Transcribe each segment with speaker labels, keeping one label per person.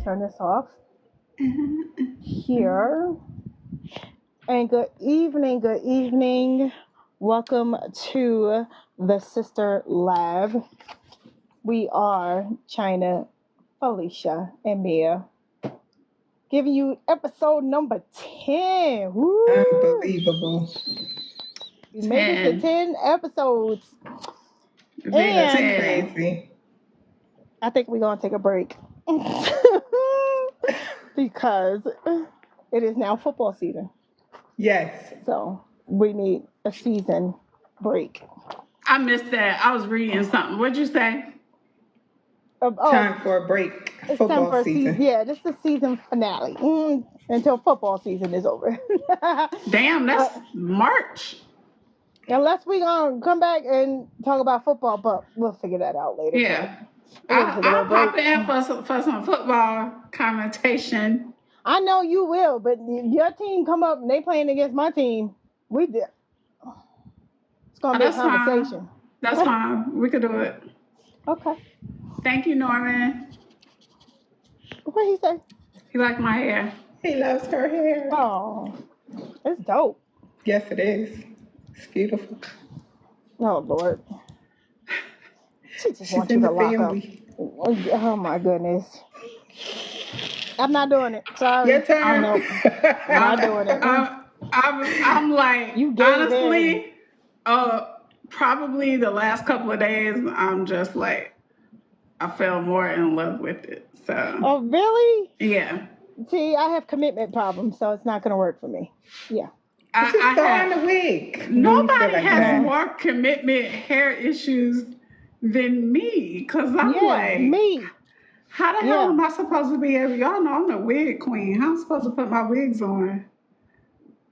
Speaker 1: turn this off here. And good evening, good evening. Welcome to the Sister Lab. We are China, Felicia, and Mia. Giving you episode number 10. Woo!
Speaker 2: Unbelievable.
Speaker 1: We made it to
Speaker 3: 10.
Speaker 1: 10 episodes.
Speaker 3: Big
Speaker 2: That's
Speaker 1: And
Speaker 3: 10.
Speaker 2: crazy.
Speaker 1: I think we're going to take a break. Because it is now football season.
Speaker 2: Yes.
Speaker 1: So we need a season break.
Speaker 3: I missed that. I was reading something. What'd you say?
Speaker 1: Oh,
Speaker 2: Time for a break.
Speaker 1: it's time
Speaker 2: Football
Speaker 1: for a season.
Speaker 2: season.
Speaker 1: Yeah, this is the season finale until football season is over.
Speaker 3: Damn, that's March.
Speaker 1: Unless we gonna come back and talk about football, but we'll figure that out later.
Speaker 3: Yeah.
Speaker 1: We're gonna take a little
Speaker 3: I'll pop
Speaker 1: break.
Speaker 3: in for some football commentation.
Speaker 1: I know you will, but if your team come up and they playing against my team, we did. It's gonna be a
Speaker 3: That's fine.
Speaker 1: conversation.
Speaker 3: That's fine. We could do it.
Speaker 1: Okay.
Speaker 3: Thank you, Norman.
Speaker 1: What he say?
Speaker 3: You like my hair?
Speaker 2: He loves her hair.
Speaker 1: Oh, it's dope.
Speaker 2: Yes, it is. It's beautiful.
Speaker 1: Oh Lord. She just
Speaker 2: She's
Speaker 1: wants you
Speaker 2: in
Speaker 1: to
Speaker 2: the
Speaker 1: lock
Speaker 2: family.
Speaker 1: up. Oh my goodness. I'm not doing it. Sorry.
Speaker 2: Your turn.
Speaker 1: No, not doing it.
Speaker 3: I'm like,
Speaker 1: You gave
Speaker 3: honestly, probably the last couple of days, I'm just like, I fell more in love with it. So,
Speaker 1: Oh really?
Speaker 3: yeah.
Speaker 1: See, I have commitment problems, so it's not gonna work for me. Yeah.
Speaker 2: Just
Speaker 3: I
Speaker 2: throw on
Speaker 3: have,
Speaker 2: the wig. when you
Speaker 3: nobody
Speaker 2: feel like
Speaker 3: has
Speaker 2: that.
Speaker 3: more commitment hair issues than me. Because I'm
Speaker 1: Yeah,
Speaker 3: like,
Speaker 1: me.
Speaker 3: how the hell
Speaker 1: Yeah.
Speaker 3: am I supposed to be able, y'all know I'm the wig queen. How am I supposed to put my wigs on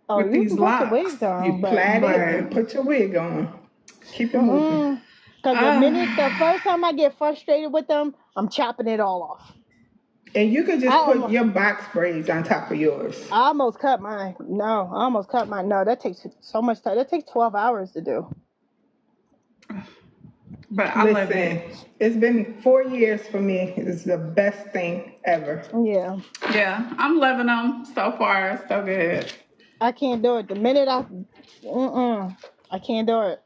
Speaker 1: Oh,
Speaker 3: with
Speaker 1: you
Speaker 3: these
Speaker 1: can put your
Speaker 3: locks?
Speaker 1: wigs on,
Speaker 2: You
Speaker 1: but
Speaker 2: plait it
Speaker 3: But,
Speaker 2: and put your wig on. Keep it moving.
Speaker 1: because the
Speaker 3: uh,
Speaker 1: first time I get frustrated with them, I'm chopping it all off.
Speaker 2: And you could
Speaker 1: I
Speaker 2: just put
Speaker 1: almost,
Speaker 2: your box braids on top of yours.
Speaker 1: I almost cut mine. No, I almost cut mine. No, that takes so much time. That takes 12 hours to do.
Speaker 3: but I love
Speaker 2: Listen,
Speaker 3: it.
Speaker 2: it's been 4 years for me. It's the best thing ever.
Speaker 1: Yeah,
Speaker 3: Yeah, I'm loving them so far. So good.
Speaker 1: I can't do it. The minute I can't do it.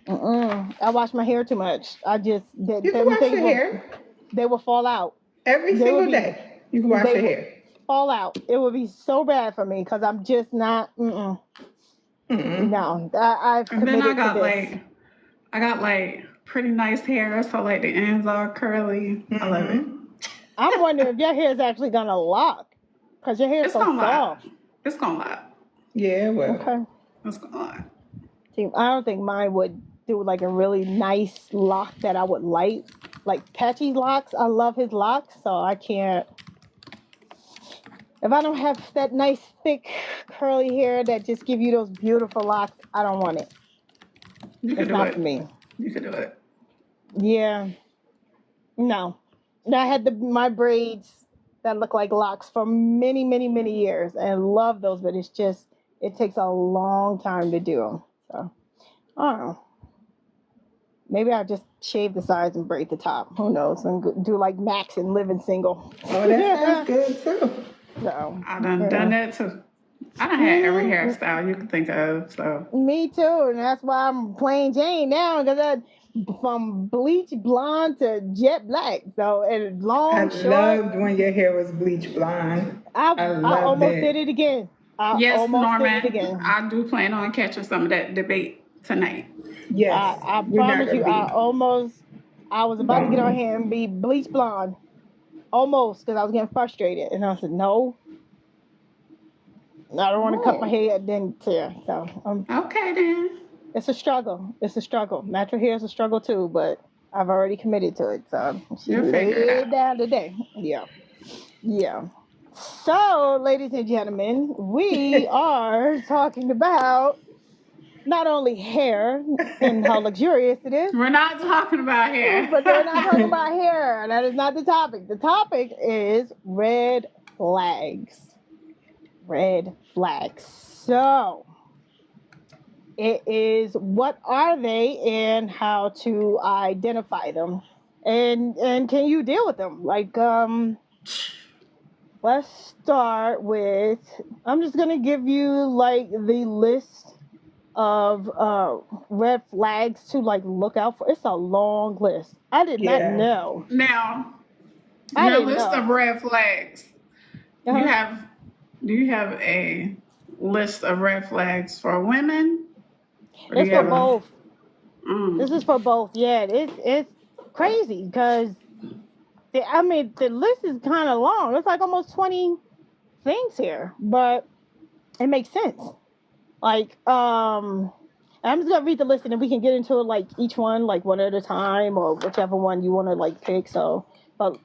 Speaker 1: I wash my hair too much. I just
Speaker 2: You can
Speaker 1: them
Speaker 2: wash
Speaker 1: things
Speaker 2: your hair
Speaker 1: they will fall out.
Speaker 2: every
Speaker 1: They would
Speaker 2: single
Speaker 1: be
Speaker 2: day. You can wash
Speaker 1: they
Speaker 2: your
Speaker 1: will
Speaker 2: hair.
Speaker 1: fall out. It would be so bad for me because I'm just not. No, I've
Speaker 3: And then
Speaker 1: committed to this.
Speaker 3: I got like pretty nice hair, so like the ends are curly. I love it.
Speaker 1: I'm wondering if your hair is actually gonna lock because your hair is
Speaker 3: It's
Speaker 1: so
Speaker 3: gonna lie.
Speaker 1: soft.
Speaker 3: It's gonna lie.
Speaker 2: Yeah, well.
Speaker 1: Okay.
Speaker 3: It's gonna lie.
Speaker 1: See, I don't think mine would do like a really nice lock that I would like Patchy locks. I love his locks, so I can't. If I don't have that nice thick curly hair that just give you those beautiful locks, I don't want it.
Speaker 3: You could
Speaker 1: It's
Speaker 3: do
Speaker 1: not for
Speaker 3: it.
Speaker 1: me.
Speaker 3: You could do it.
Speaker 1: Yeah, no. I had my braids that look like locks for many, many, many years and love those, but it takes a long time to do them. So I don't know. Maybe I'll just shave the sides and braid the top. Who knows? And do like Max and living single.
Speaker 2: Oh, that sounds good too.
Speaker 1: So,
Speaker 3: I done
Speaker 1: yeah.
Speaker 3: that too. I done had every hairstyle you could think of. So
Speaker 1: Me too, and that's why I'm plain Jane now because I from bleach blonde to jet black. So and
Speaker 2: I
Speaker 1: long, short.
Speaker 2: loved when your hair was bleach blonde.
Speaker 1: I
Speaker 2: I
Speaker 1: I
Speaker 2: loved
Speaker 1: almost did
Speaker 2: it.
Speaker 1: it again. I
Speaker 3: yes,
Speaker 1: almost did it
Speaker 3: Norman,
Speaker 1: again.
Speaker 3: I do plan on catching some of that debate tonight.
Speaker 2: Yes,
Speaker 1: I
Speaker 2: you're not
Speaker 1: promise
Speaker 2: gonna
Speaker 1: you,
Speaker 2: be.
Speaker 1: I was about to get on here and be bleach blonde. Almost, because I was getting frustrated. And I said, no, I don't want to cut my
Speaker 2: Oh,
Speaker 1: hair then tear. So
Speaker 3: Okay then.
Speaker 1: it's a struggle. It's a struggle. Natural hair is a struggle too, but I've already committed to it. So she
Speaker 3: You'll figure it
Speaker 1: laid
Speaker 3: out.
Speaker 1: down today. Yeah. Yeah. So, ladies and gentlemen, we are talking about not only hair and how luxurious it is,
Speaker 3: We're not talking about hair.
Speaker 1: but we're not talking about hair. That is not the topic. The topic is red flags. Red flags. So, it is what are they and how to identify them, and can you deal with them? Like Let's start with. I'm just gonna give you like the list of red flags to like look out for. It's a long list. I did not
Speaker 2: Yeah.
Speaker 1: know.
Speaker 3: Now,
Speaker 1: I
Speaker 3: your
Speaker 1: didn't
Speaker 3: list of
Speaker 1: know.
Speaker 3: red flags. You
Speaker 1: Uh-huh.
Speaker 3: have do you have a list of red flags for women, or do
Speaker 1: It's
Speaker 3: you
Speaker 1: for
Speaker 3: have a?
Speaker 1: both. This is
Speaker 3: Mm,
Speaker 1: for both. Yeah, it's crazy because I mean the list is kind of long. It's like almost 20 things here, but it makes sense. Like I'm just gonna read the list and then we can get into it like each one like one at a time or whichever one you want to like pick. So, but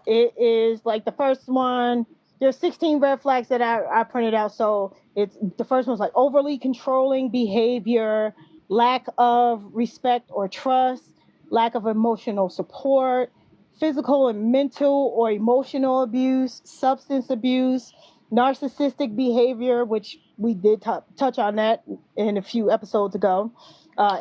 Speaker 1: it is like the first one. There's 16 red flags that I printed out. So it's the first one's like overly controlling behavior, lack of respect or trust, lack of emotional support, physical and mental or emotional abuse, substance abuse, narcissistic behavior, which we did touch on that in a few episodes ago,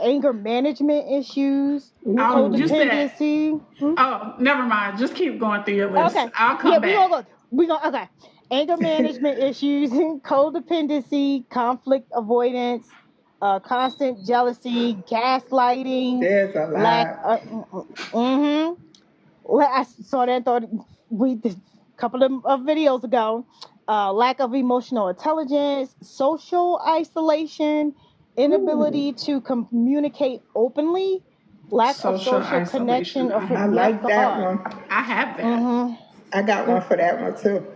Speaker 1: anger management issues,
Speaker 3: oh, you said.
Speaker 1: codependency.
Speaker 3: Oh, never mind. Just keep going through your list.
Speaker 1: Okay,
Speaker 3: I'll
Speaker 1: yeah,
Speaker 3: come
Speaker 1: we
Speaker 3: back.
Speaker 1: gonna go. We gonna okay. Anger management issues, codependency, conflict avoidance, constant jealousy, gaslighting,
Speaker 2: There's a
Speaker 1: lack.
Speaker 2: lot.
Speaker 1: Mm-hmm. Well, I saw that. Thought we did a couple of videos ago. Lack of emotional intelligence, social isolation,
Speaker 2: Ooh,
Speaker 1: inability to communicate openly, lack of
Speaker 3: Social
Speaker 1: social connection.
Speaker 3: isolation.
Speaker 1: Or
Speaker 2: I
Speaker 1: yes,
Speaker 2: like that
Speaker 1: God.
Speaker 2: one.
Speaker 3: I have that.
Speaker 1: Mm-hmm.
Speaker 2: I got one for that one too.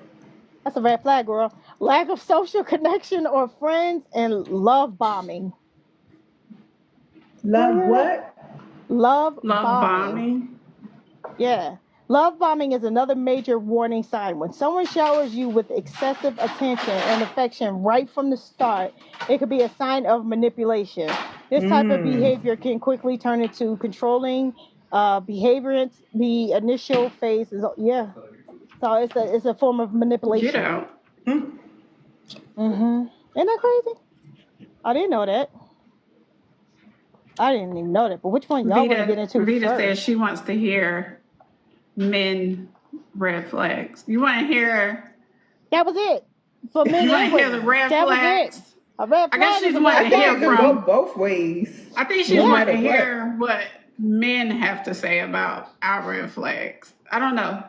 Speaker 1: That's a red flag, girl. Lack of social connection or friends and love bombing. Did I
Speaker 2: Love
Speaker 1: hear that?
Speaker 2: what?
Speaker 1: Love
Speaker 3: Love
Speaker 1: bombing.
Speaker 3: bombing.
Speaker 1: Yeah. Love bombing is another major warning sign. When someone showers you with excessive attention and affection right from the start, it could be a sign of manipulation. This type of
Speaker 2: Mm.
Speaker 1: behavior can quickly turn into controlling behavior. The initial phase is, yeah. So it's a form of
Speaker 3: Get
Speaker 1: manipulation.
Speaker 3: out.
Speaker 2: Mm.
Speaker 1: Mm-hmm. Isn't that crazy? I didn't know that. I didn't even know that. But which one y'all want to get into
Speaker 3: Vita says
Speaker 1: first?
Speaker 3: she wants to hear men red flags. You want to hear?
Speaker 1: That was it for men
Speaker 3: You want
Speaker 1: and
Speaker 3: to hear the
Speaker 1: women.
Speaker 3: red
Speaker 1: That was it.
Speaker 3: flags?
Speaker 1: A red
Speaker 3: I guess
Speaker 1: flag is
Speaker 3: she's
Speaker 1: a
Speaker 3: wanting
Speaker 1: red
Speaker 2: I
Speaker 3: to
Speaker 2: think
Speaker 3: hear
Speaker 2: it
Speaker 1: flag.
Speaker 2: can go
Speaker 3: from.
Speaker 2: both ways,
Speaker 3: I think she's
Speaker 2: no
Speaker 1: Yeah.
Speaker 3: wanting
Speaker 2: matter
Speaker 3: to
Speaker 2: what.
Speaker 3: hear what men have to say about our red flags. I don't know.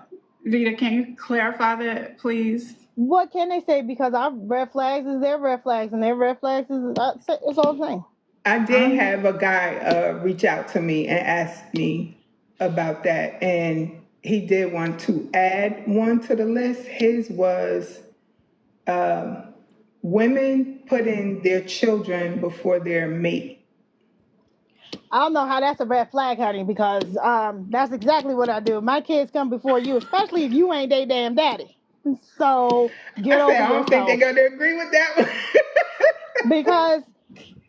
Speaker 3: Vita, can you clarify that, please?
Speaker 1: What can they say? Because our red flags is their red flags, and their red flags is it's all the same.
Speaker 2: I did
Speaker 3: Um,
Speaker 2: have a guy reach out to me and ask me about that, and he did want to add one to the list. His was women putting their children before their mate.
Speaker 1: I don't know how that's a red flag, honey, because that's exactly what I do. My kids come before you, especially if you ain't they damn daddy. So
Speaker 2: I
Speaker 1: get
Speaker 2: said,
Speaker 1: over
Speaker 2: I don't think they're
Speaker 1: yourself
Speaker 2: going to agree with that one.
Speaker 1: because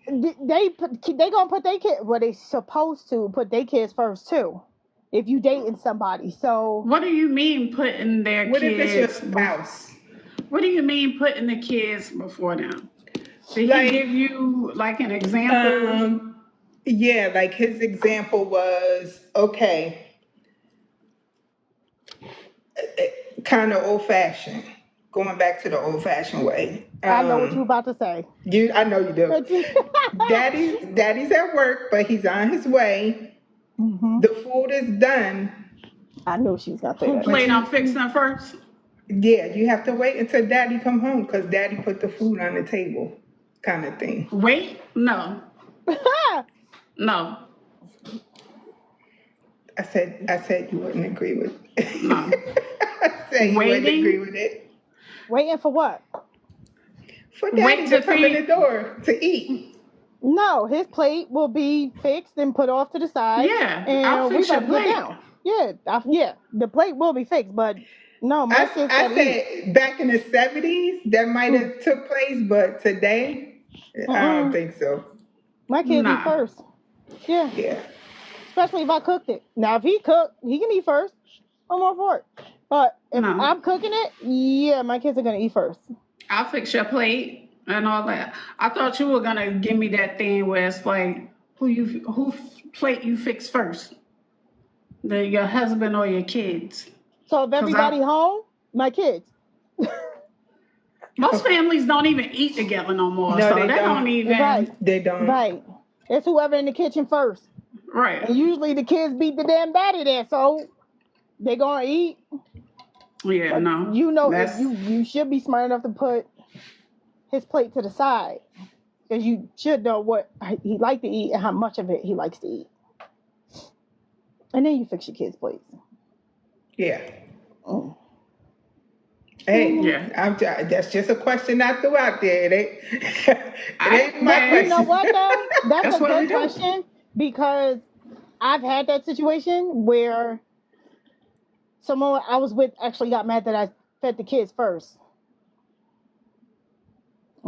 Speaker 1: they gonna put their kid. Well, they supposed to put their kids first too. If you dating somebody, so
Speaker 3: what do you mean putting their
Speaker 2: What if it's your
Speaker 3: kids?
Speaker 2: spouse?
Speaker 3: What do you mean putting the kids before them? Did he
Speaker 2: Like,
Speaker 3: give you like an example?
Speaker 2: um, yeah, like his example was okay, kind of old fashioned, going back to the old fashioned way.
Speaker 1: I know what you about to say.
Speaker 2: I know you do. Daddy's at work, but he's on his way.
Speaker 1: hmm
Speaker 2: The food is done,
Speaker 1: I knew she was gonna say
Speaker 3: Who
Speaker 1: that.
Speaker 2: but
Speaker 3: played on fixing first?
Speaker 2: yeah, you have to wait until daddy come home because daddy put the food on the table, kind of thing.
Speaker 3: Wait, no, no,
Speaker 2: I said you wouldn't agree with.
Speaker 3: no.
Speaker 2: I said you wouldn't agree
Speaker 3: Waiting,
Speaker 2: with it.
Speaker 1: Waiting for what?
Speaker 2: For
Speaker 3: wait
Speaker 2: daddy to
Speaker 3: to
Speaker 2: come in the
Speaker 3: feed.
Speaker 2: door to eat.
Speaker 1: No, his plate will be fixed and put off to the side,
Speaker 3: Yeah, I'll
Speaker 1: and we
Speaker 3: fix your
Speaker 1: about to get
Speaker 3: plate.
Speaker 1: down. Yeah, yeah, the plate will be fixed, but no, my kids
Speaker 2: I
Speaker 1: gotta eat.
Speaker 2: said back in the 70s that might
Speaker 1: Mm,
Speaker 2: have took place, but today I don't
Speaker 1: mm-mm.
Speaker 2: think so.
Speaker 1: My kids eat
Speaker 3: Nah,
Speaker 1: first. Yeah,
Speaker 2: Yeah.
Speaker 1: especially if I cooked it. Now, if he cooked, he can eat first. I'm all for it. But if
Speaker 3: no.
Speaker 1: I'm cooking it, yeah, my kids are gonna eat first.
Speaker 3: I'll fix your plate and all that. I thought you were gonna give me that thing where it's like who plate you fix first, your husband or your kids.
Speaker 1: So if
Speaker 3: Cause
Speaker 1: everybody home, my kids.
Speaker 3: most families don't even eat together no more,
Speaker 2: No,
Speaker 3: so
Speaker 2: they
Speaker 3: that
Speaker 2: don't.
Speaker 3: don't
Speaker 1: Right.
Speaker 3: even
Speaker 2: They don't.
Speaker 1: Right. It's whoever in the kitchen first.
Speaker 3: right.
Speaker 1: And usually the kids beat the damn daddy there, so they gonna eat.
Speaker 3: Yeah,
Speaker 1: But
Speaker 3: no,
Speaker 1: you know, if
Speaker 3: that's
Speaker 1: you should be smart enough to put his plate to the side, because you should know what he like to eat and how much of it he likes to eat, and then you fix your kids' plates.
Speaker 2: Yeah.
Speaker 1: Mm.
Speaker 2: Hey,
Speaker 3: yeah.
Speaker 2: that's just a question I threw out there. It ain't, it
Speaker 3: I
Speaker 2: ain't my
Speaker 1: That you know
Speaker 3: hey,
Speaker 2: question.
Speaker 1: what though? That's
Speaker 3: that's
Speaker 1: a
Speaker 3: what we
Speaker 1: good
Speaker 3: do.
Speaker 1: question because I've had that situation where someone I was with actually got mad that I fed the kids first.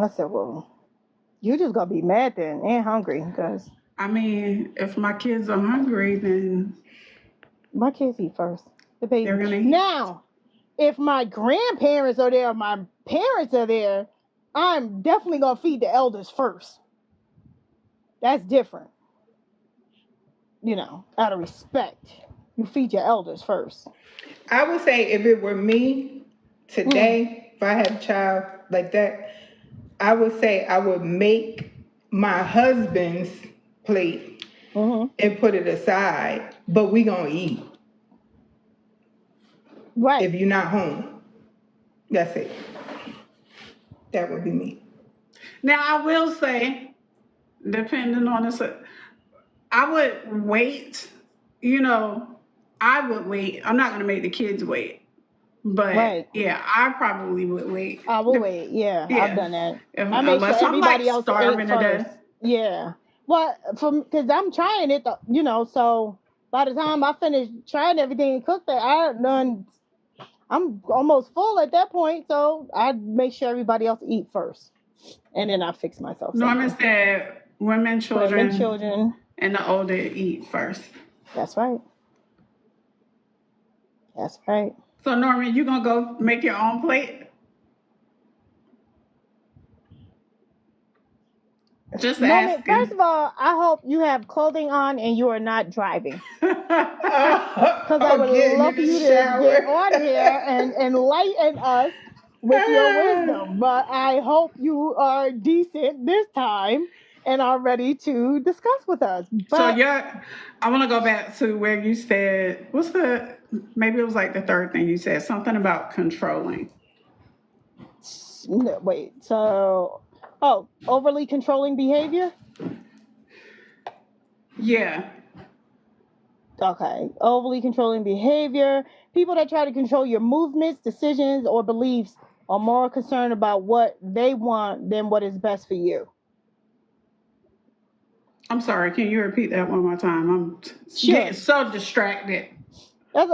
Speaker 1: I said, "Well, you just gonna be mad then and hungry because
Speaker 3: I mean, if my kids are hungry, then
Speaker 1: my kids eat first. The
Speaker 3: they're
Speaker 1: baby.
Speaker 3: gonna eat.
Speaker 1: Now, if my grandparents are there, my parents are there, I'm definitely gonna feed the elders first. That's different, out of respect. You feed your elders first.
Speaker 2: I would say if it were me
Speaker 1: Mm.
Speaker 2: today, if I had a child like that, I would say I would make my husband's plate
Speaker 1: Mm-hmm.
Speaker 2: and put it aside, but we gonna eat
Speaker 1: Right.
Speaker 2: if you're not home. That's it. That would be me.
Speaker 3: Now I will say, depending on the, I would wait. You know, I would wait. I'm not gonna make the kids wait, but
Speaker 1: Right.
Speaker 3: yeah, I probably would wait.
Speaker 1: I will wait. Yeah, I've
Speaker 3: Yeah,
Speaker 1: done that.
Speaker 3: if,
Speaker 1: I make sure
Speaker 3: unless I'm like
Speaker 1: everybody else ate
Speaker 3: starving to
Speaker 1: first.
Speaker 3: death.
Speaker 1: Yeah. Well, because I'm trying it, so by the time I finish trying everything and cook that, I'm almost full at that point. So I make sure everybody else eat first, and then I fix myself
Speaker 3: Norman
Speaker 1: something.
Speaker 3: said women,
Speaker 1: Women,
Speaker 3: children,
Speaker 1: children.
Speaker 3: and the older eat first.
Speaker 1: That's right. That's right.
Speaker 3: So Norman, you gonna go make your own plate? Just
Speaker 1: Norman, first
Speaker 3: asking.
Speaker 1: of all, I hope you have clothing on and you are not driving. Because I would
Speaker 2: Getting
Speaker 1: love
Speaker 2: in
Speaker 1: for
Speaker 2: the
Speaker 1: you to get
Speaker 2: shower.
Speaker 1: on here and enlighten us with your wisdom. But I hope you are decent this time and are ready to discuss with us.
Speaker 3: So
Speaker 1: But
Speaker 3: yeah, I want to go back to where you said, what's the, maybe it was like the third thing you said, something about controlling.
Speaker 1: no, wait, so, overly controlling behavior?
Speaker 3: Yeah.
Speaker 1: Okay, overly controlling behavior. People that try to control your movements, decisions, or beliefs are more concerned about what they want than what is best for you.
Speaker 3: I'm sorry, can you repeat that one more time? I'm getting
Speaker 1: Sure.
Speaker 3: so distracted.
Speaker 1: That's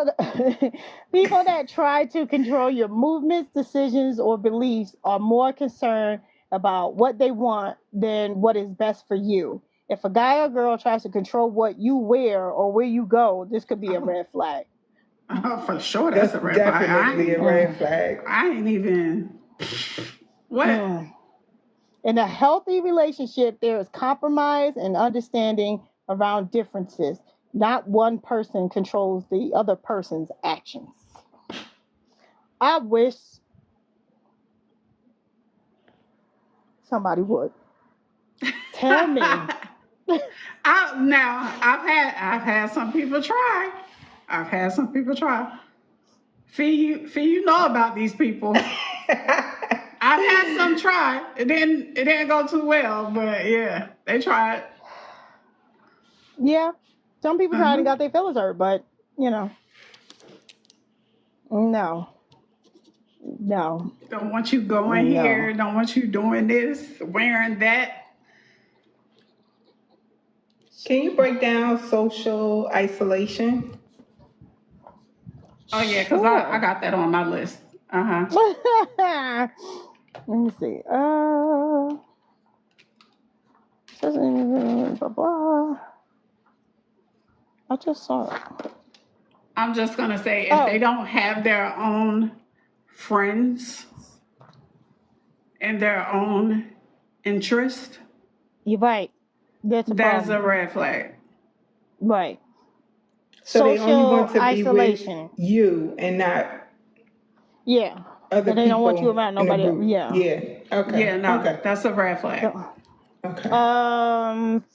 Speaker 1: people that try to control your movements, decisions, or beliefs are more concerned about what they want than what is best for you. If a guy or girl tries to control what you wear or where you go, this could be a
Speaker 3: Oh,
Speaker 1: red flag.
Speaker 3: oh, for sure, that's
Speaker 2: That's
Speaker 3: a red flag.
Speaker 2: definitely a red
Speaker 1: Mm,
Speaker 2: flag.
Speaker 3: I ain't even, what?
Speaker 1: mm. In a healthy relationship, there is compromise and understanding around differences. Not one person controls the other person's actions. I wish somebody would tell me.
Speaker 3: I've had some people try. I've had some people try. Fee, you know about these people. I've had some try. It didn't go too well, but yeah, they tried.
Speaker 1: Yeah, some people tried and
Speaker 3: Uh-huh.
Speaker 1: got their feelings hurt, but you know, no, no,
Speaker 3: Don't want you going
Speaker 1: no.
Speaker 3: here. Don't want you doing this, wearing that.
Speaker 2: Can you break down social isolation?
Speaker 3: Oh yeah, cause I
Speaker 1: Sure.
Speaker 3: got that on my list. Uh huh.
Speaker 1: Let me see. Blah, blah. I just saw it.
Speaker 3: I'm just gonna say if they
Speaker 1: Oh,
Speaker 3: don't have their own friends and their own interest,
Speaker 1: you're right. That's a
Speaker 3: that's a
Speaker 1: problem.
Speaker 3: red flag.
Speaker 1: Right.
Speaker 2: So they only
Speaker 1: social
Speaker 2: want to be with
Speaker 1: isolation.
Speaker 2: you and not
Speaker 1: Yeah.
Speaker 2: other
Speaker 1: And they don't want you
Speaker 2: people
Speaker 1: around
Speaker 2: in the
Speaker 1: nobody else.
Speaker 2: group.
Speaker 1: Yeah.
Speaker 2: Yeah. Okay.
Speaker 3: Yeah, no,
Speaker 2: Okay.
Speaker 3: that's a red flag.
Speaker 1: So,
Speaker 2: Okay.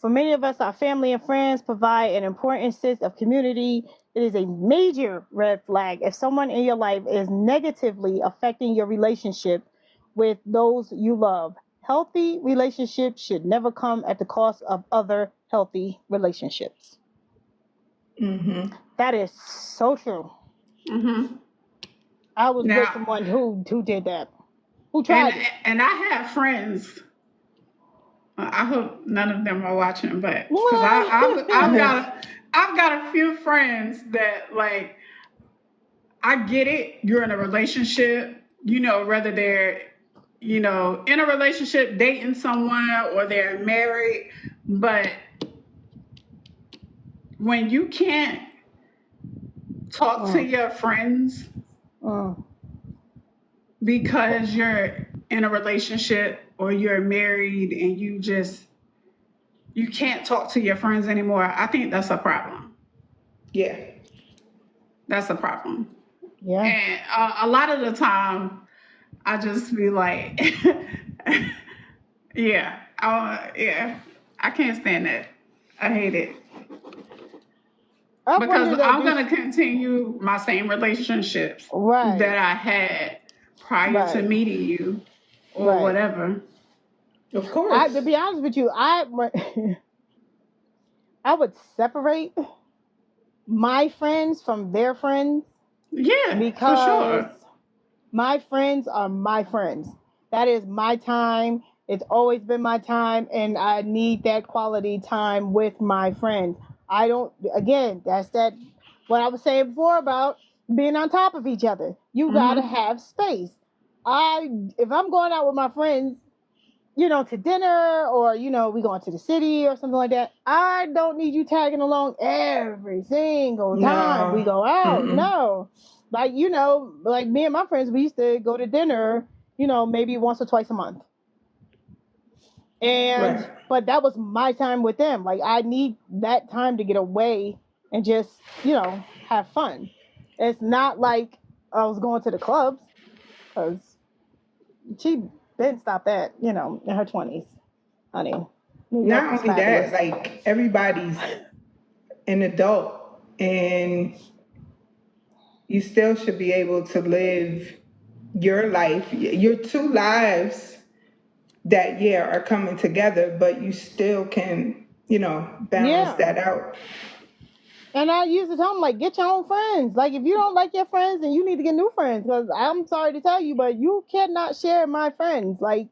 Speaker 1: for many of us, our family and friends provide an important sense of community. It is a major red flag if someone in your life is negatively affecting your relationship with those you love. Healthy relationships should never come at the cost of other healthy relationships.
Speaker 2: Mm-hmm.
Speaker 1: That is so true.
Speaker 3: Hmm.
Speaker 1: I was with
Speaker 3: Now,
Speaker 1: someone who did that, who
Speaker 3: and
Speaker 1: tried it.
Speaker 3: and I have friends. I hope none of them are watching, but because I've got a few friends that like I get it. You're in a relationship, whether they're in a relationship dating someone or they're married, but when you can't talk to
Speaker 1: Mm,
Speaker 3: your friends
Speaker 1: mm,
Speaker 3: because you're in a relationship or you're married and you can't talk to your friends anymore, I think that's a problem.
Speaker 2: Yeah.
Speaker 3: That's a problem.
Speaker 1: yeah.
Speaker 3: And a lot of the time, I just be like, yeah, I can't stand that. I hate it
Speaker 1: I
Speaker 3: because
Speaker 1: wonder that
Speaker 3: I'm
Speaker 1: this.
Speaker 3: gonna continue my same relationships
Speaker 1: Right,
Speaker 3: that I had prior to
Speaker 1: right,
Speaker 3: meeting you or
Speaker 1: right.
Speaker 3: whatever.
Speaker 2: Of
Speaker 1: To
Speaker 2: course.
Speaker 1: be honest with you, I would separate my friends from their friends
Speaker 3: Yeah, for
Speaker 1: because
Speaker 3: sure.
Speaker 1: my friends are my friends. That is my time. It's always been my time, and I need that quality time with my friends. I don't. Again, that's that. What I was saying before about being on top of each other. You gotta
Speaker 3: Hmm.
Speaker 1: have space. If I'm going out with my friends, to dinner or, we going to the city or something like that. I don't need you tagging along every single time we
Speaker 2: No.
Speaker 1: go out.
Speaker 2: Mm-mm.
Speaker 1: No. Like, like me and my friends, we used to go to dinner, maybe once or twice a month. And,
Speaker 2: Right.
Speaker 1: but that was my time with them. Like, I need that time to get away and just, have fun. It's not like I was going to the clubs because she didn't stop that, in her 20s. Honey, New York
Speaker 2: Not
Speaker 1: was
Speaker 2: only that,
Speaker 1: fabulous.
Speaker 2: like everybody's an adult and you still should be able to live your life, your two lives that, yeah, are coming together, but you still can, balance
Speaker 1: Yeah.
Speaker 2: that out.
Speaker 1: And I used to tell them, like, get your own friends. Like, if you don't like your friends, then you need to get new friends. Because I'm sorry to tell you, but you cannot share my friends. Like,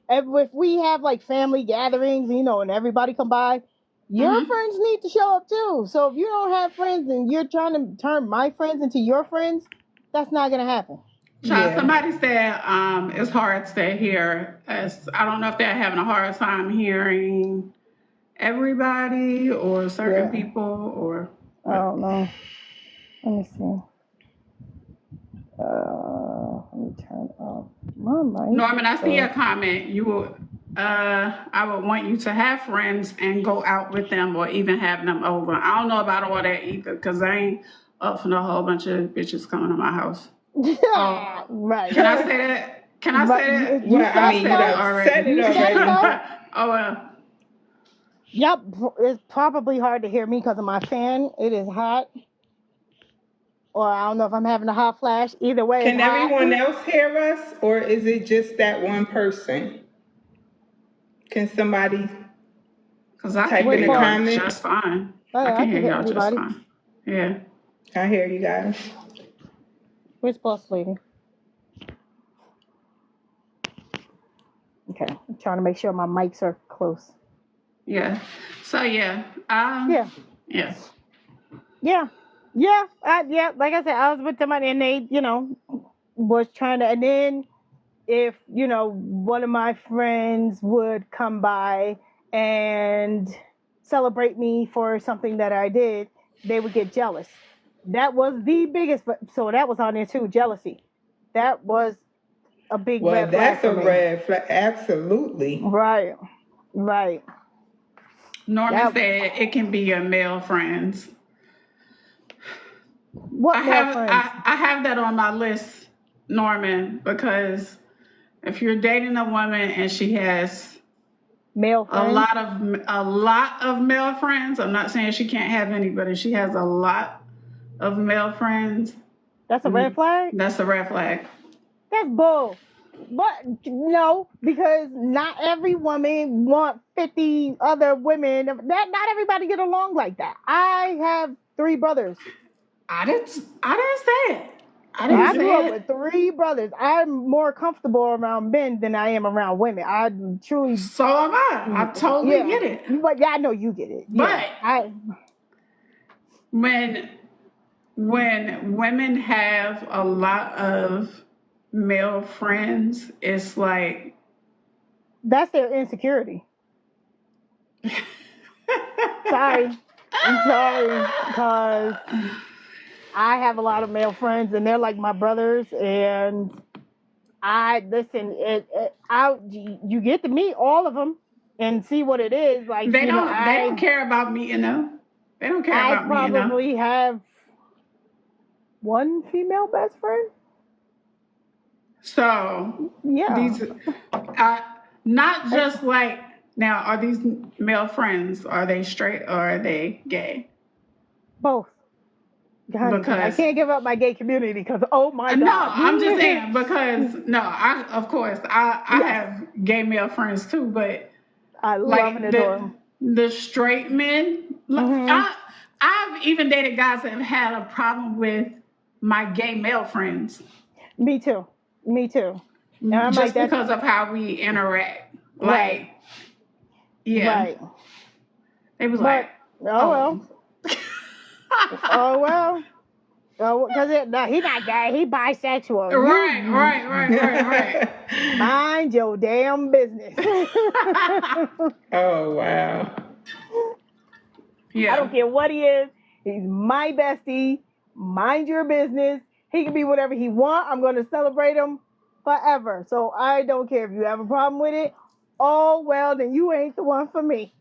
Speaker 1: if we have, like, family gatherings, and everybody come by, your
Speaker 3: Hmm.
Speaker 1: friends need to show up too. So if you don't have friends and you're trying to turn my friends into your friends, that's not going to happen.
Speaker 3: Child,
Speaker 2: Yeah.
Speaker 3: somebody said it's hard to hear. I don't know if they're having a hard time hearing everybody or certain
Speaker 1: Yeah.
Speaker 3: people or
Speaker 1: I
Speaker 3: what.
Speaker 1: don't know. Let me see. Let me turn off my mic.
Speaker 3: Norman, I see a
Speaker 1: So,
Speaker 3: comment. I would want you to have friends and go out with them or even have them over. I don't know about all that either because I ain't up for a whole bunch of bitches coming to my house. Oh,
Speaker 1: right.
Speaker 3: can I say that? Can I
Speaker 1: But
Speaker 3: say that?
Speaker 1: you
Speaker 2: Well, I
Speaker 3: I
Speaker 1: said
Speaker 2: mean, you
Speaker 3: said it
Speaker 1: so.
Speaker 2: done said
Speaker 3: already.
Speaker 2: it
Speaker 1: You said
Speaker 2: already.
Speaker 1: so.
Speaker 3: Oh well.
Speaker 1: Yep. It's probably hard to hear me because of my fan. It is hot. Or I don't know if I'm having a hot flash. Either way, it's
Speaker 2: Can
Speaker 1: hot.
Speaker 2: everyone else hear us, or is it just that one person? Can somebody
Speaker 3: Because I can
Speaker 2: type
Speaker 3: hear
Speaker 2: in
Speaker 1: Which
Speaker 2: the
Speaker 3: y'all
Speaker 1: part?
Speaker 3: just
Speaker 2: comments?
Speaker 3: fine. I
Speaker 1: I
Speaker 3: can hear
Speaker 1: can hear
Speaker 3: y'all just
Speaker 1: everybody.
Speaker 3: fine. Yeah.
Speaker 2: I hear you guys.
Speaker 1: Which boss lady? Okay. I'm trying to make sure my mics are close.
Speaker 3: Yeah. So yeah.
Speaker 1: Yeah.
Speaker 3: Yeah.
Speaker 1: Yeah. Yeah. Yeah. Like I said, I was with somebody and they, was trying to, and then if one of my friends would come by and celebrate me for something that I did, they would get jealous. That was the biggest. So that was on there too. Jealousy. That was a big
Speaker 2: Well,
Speaker 1: red flag
Speaker 2: that's
Speaker 1: for
Speaker 2: a
Speaker 1: me.
Speaker 2: red flag. Absolutely.
Speaker 1: Right. Right.
Speaker 3: Norman
Speaker 1: That.
Speaker 3: said it can be your male friends.
Speaker 1: What male friends?
Speaker 3: I have that on my list, Norman, because if you're dating a woman and she has
Speaker 1: Male
Speaker 3: a
Speaker 1: friends?
Speaker 3: lot of male friends, I'm not saying she can't have any, but if she has a lot of male friends,
Speaker 1: That's a red flag?
Speaker 3: that's a red flag.
Speaker 1: That's bull. But no, because not every woman want 50 other women. Not everybody get along like that. I have 3 brothers.
Speaker 3: I didn't say it. I
Speaker 1: I
Speaker 3: didn't
Speaker 1: grew up
Speaker 3: say
Speaker 1: with
Speaker 3: it.
Speaker 1: 3 brothers. I'm more comfortable around men than I am around women. I truly,
Speaker 3: So am I. I totally
Speaker 1: yeah.
Speaker 3: get it.
Speaker 1: But yeah, I know you get it.
Speaker 3: But
Speaker 1: Yeah,
Speaker 3: when women have a lot of male friends, it's like
Speaker 1: that's their insecurity. Sorry, I'm sorry, because I have a lot of male friends, and they're like my brothers. And I listen. You get to meet all of them and see what it is like.
Speaker 3: they don't care about meeting them. They don't care
Speaker 1: I
Speaker 3: about meeting them.
Speaker 1: probably have 1 female best friend.
Speaker 3: So
Speaker 1: Yeah,
Speaker 3: these not just like now, are these male friends, are they straight or are they gay?
Speaker 1: both. Honey, I
Speaker 3: Because
Speaker 1: can't give up my gay community because oh my
Speaker 3: no,
Speaker 1: god.
Speaker 3: I'm just saying because no, I of course I
Speaker 1: Yes.
Speaker 3: have gay male friends too, but
Speaker 1: I love
Speaker 3: like
Speaker 1: and adore them.
Speaker 3: the straight men, I've even dated guys that have had a problem with my gay male friends.
Speaker 1: Me too. Me too. And I'm
Speaker 3: Just
Speaker 1: like that.
Speaker 3: because of how we interact. Like,
Speaker 1: Right.
Speaker 3: yeah.
Speaker 1: Right.
Speaker 3: It was
Speaker 1: But
Speaker 3: like,
Speaker 1: well. Oh well. Oh, because he's not gay. He bisexual.
Speaker 3: Right.
Speaker 1: Mind your damn business.
Speaker 2: Oh, wow.
Speaker 3: Yeah.
Speaker 1: I don't care what he is. He's my bestie. Mind your business. He can be whatever he want. I'm going to celebrate him forever. So I don't care if you have a problem with it. Oh well, then you ain't the one for me.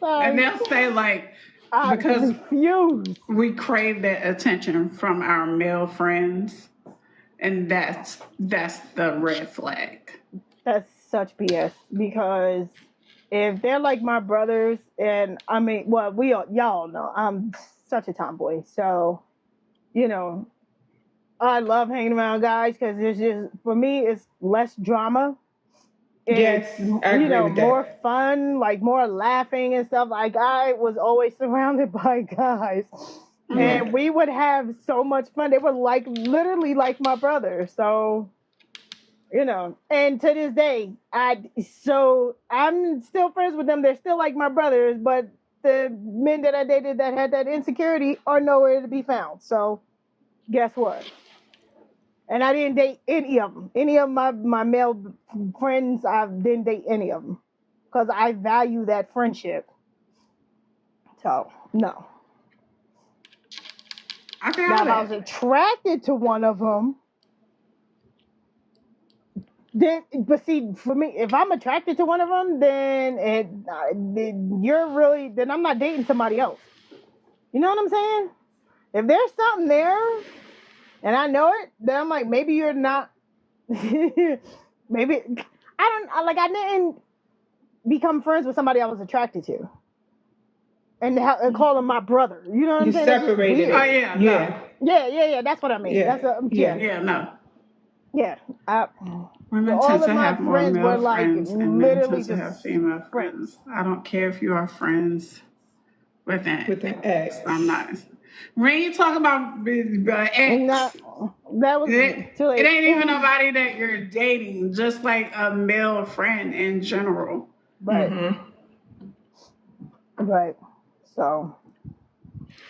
Speaker 1: Sorry.
Speaker 3: And they'll say like,
Speaker 1: I
Speaker 3: because
Speaker 1: refuse.
Speaker 3: we crave that attention from our male friends, and that's the red flag.
Speaker 1: That's such BS because if they're like my brothers, and I mean, well, y'all know I'm such a tomboy, so you know I love hanging around guys because it's just for me it's less drama.
Speaker 2: Yes,
Speaker 1: It's
Speaker 2: I agree with
Speaker 1: more
Speaker 2: that.
Speaker 1: fun, like more laughing and stuff. Like I was always surrounded by guys,
Speaker 2: Yeah.
Speaker 1: and we would have so much fun. They were like literally like my brothers, so and to this day I'm still friends with them. They're still like my brothers, but the men that I dated that had that insecurity are nowhere to be found. So guess what? And I didn't date any of them. Any of my male friends, I didn't date any of them because I value that friendship. So no.
Speaker 3: I feel
Speaker 1: Now if I
Speaker 3: that.
Speaker 1: was attracted to one of them, then, but see, for me, if I'm attracted to one of them, then then I'm not dating somebody else. You know what I'm saying? If there's something there and I know it, then I'm like, maybe you're not. Maybe I didn't become friends with somebody I was attracted to, and call him my brother. You know what I'm
Speaker 2: You
Speaker 1: saying? That's just
Speaker 2: separated
Speaker 1: weird.
Speaker 3: Oh
Speaker 2: it.
Speaker 3: yeah,
Speaker 1: Yeah. That's what I mean.
Speaker 2: Yeah.
Speaker 1: Yeah.
Speaker 3: yeah. Women
Speaker 1: All
Speaker 3: tend
Speaker 1: of
Speaker 3: to
Speaker 1: my
Speaker 3: have more
Speaker 1: friends were
Speaker 3: male
Speaker 1: like
Speaker 3: friends, and men
Speaker 1: literally
Speaker 3: tend to
Speaker 1: just
Speaker 3: have female
Speaker 1: friends.
Speaker 3: friends. I don't care if you are friends with
Speaker 2: With
Speaker 3: an
Speaker 2: an X.
Speaker 3: I'm not. When you talk about ex,
Speaker 1: That was too
Speaker 3: it
Speaker 1: late.
Speaker 3: ain't even nobody that you're dating, just like a male friend in general.
Speaker 1: Right. So.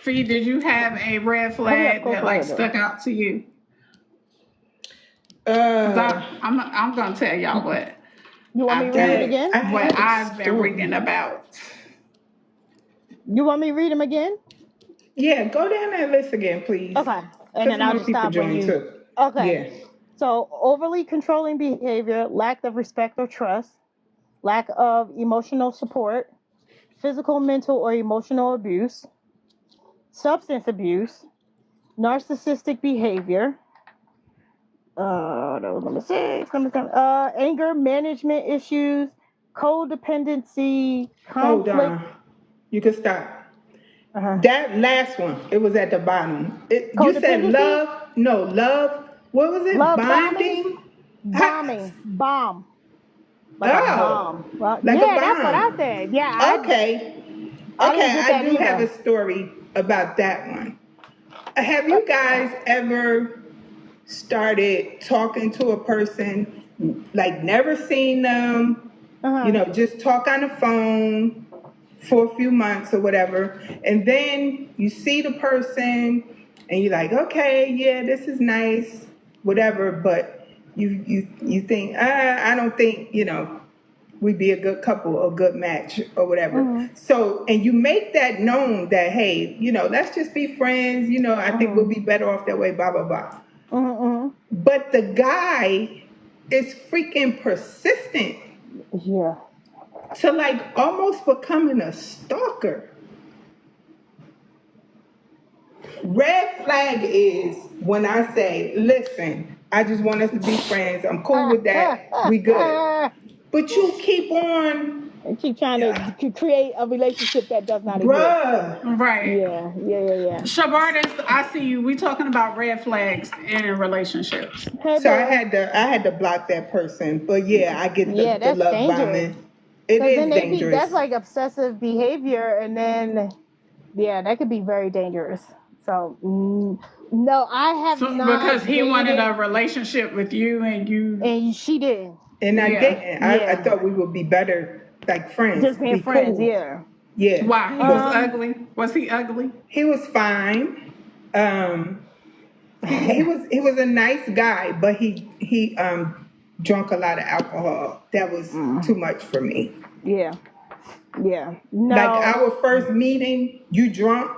Speaker 3: Fee, did you have a red flag that like stuck out to you? I'm gonna tell y'all what.
Speaker 1: You want me to read it again?
Speaker 3: What I've been reading about.
Speaker 1: You want me to read them again?
Speaker 2: Yeah, go down that list again, please.
Speaker 1: Okay. And
Speaker 2: Because
Speaker 1: then I'll
Speaker 2: more
Speaker 1: just
Speaker 2: people
Speaker 1: stop when
Speaker 2: join
Speaker 1: you.
Speaker 2: too.
Speaker 1: Okay.
Speaker 2: Yeah.
Speaker 1: So, overly controlling behavior, lack of respect or trust, lack of emotional support, physical, mental, or emotional abuse, substance abuse, narcissistic behavior. That was number 6. Number 7. Anger management issues, codependency,
Speaker 2: Hold
Speaker 1: conflict.
Speaker 2: on. You can stop.
Speaker 1: Uh-huh.
Speaker 2: That last one, it was at the bottom. You said
Speaker 1: Codependency?
Speaker 2: love. No, love. What was it?
Speaker 1: Love
Speaker 2: Binding?
Speaker 1: bomb. Like a
Speaker 2: Oh,
Speaker 1: bomb. Well,
Speaker 2: like a
Speaker 1: yeah, that's what I
Speaker 2: bomb.
Speaker 1: said. Yeah, I
Speaker 2: Okay.
Speaker 1: didn't
Speaker 2: Okay,
Speaker 1: get
Speaker 2: I
Speaker 1: that
Speaker 2: do have a
Speaker 1: either.
Speaker 2: story about that one. Have you guys ever started talking to a person, like never seen them,
Speaker 1: Uh-huh.
Speaker 2: just talk on the phone for a few months or whatever, and then you see the person and you're like, okay, yeah, this is nice, whatever, but you think, I don't think, we'd be a good couple, a good match or whatever.
Speaker 1: Mm-hmm.
Speaker 2: So, and you make that known that, hey, let's just be friends, I think we'll be better off that way, blah, blah, blah.
Speaker 1: Mm-hmm.
Speaker 2: But the guy is freaking persistent
Speaker 1: Yeah.
Speaker 2: to like almost becoming a stalker. Red flag is when I say, listen, I just want us to be friends. I'm cool with that. We good. But you keep on,
Speaker 1: And keep trying to create a relationship that does not exist.
Speaker 2: bruh.
Speaker 3: Right.
Speaker 1: Yeah.
Speaker 3: Shabardis, I see you. We talking about red flags in relationships.
Speaker 1: Hey,
Speaker 2: So I
Speaker 1: boo.
Speaker 2: had to block that person. But yeah, I get
Speaker 1: Yeah,
Speaker 2: the
Speaker 1: that's
Speaker 2: love
Speaker 1: dangerous.
Speaker 2: bombing. It
Speaker 1: Because
Speaker 2: is
Speaker 1: then
Speaker 2: dangerous.
Speaker 1: that's like obsessive behavior, and then yeah, that could be very dangerous. So no, I have
Speaker 3: So
Speaker 1: not
Speaker 3: because he wanted
Speaker 1: dated,
Speaker 3: a relationship with you and you.
Speaker 1: and she didn't.
Speaker 2: And I
Speaker 3: Yeah.
Speaker 2: didn't. I thought we would be better, like friends,
Speaker 1: Just being
Speaker 2: be
Speaker 1: friends,
Speaker 2: cool.
Speaker 1: yeah.
Speaker 2: Yeah.
Speaker 3: Why? He was
Speaker 2: But
Speaker 3: ugly? Was he ugly?
Speaker 2: he was fine. He was a nice guy, but he drunk a lot of alcohol. That was too much for me.
Speaker 1: Yeah. No.
Speaker 2: Like our first meeting, you drunk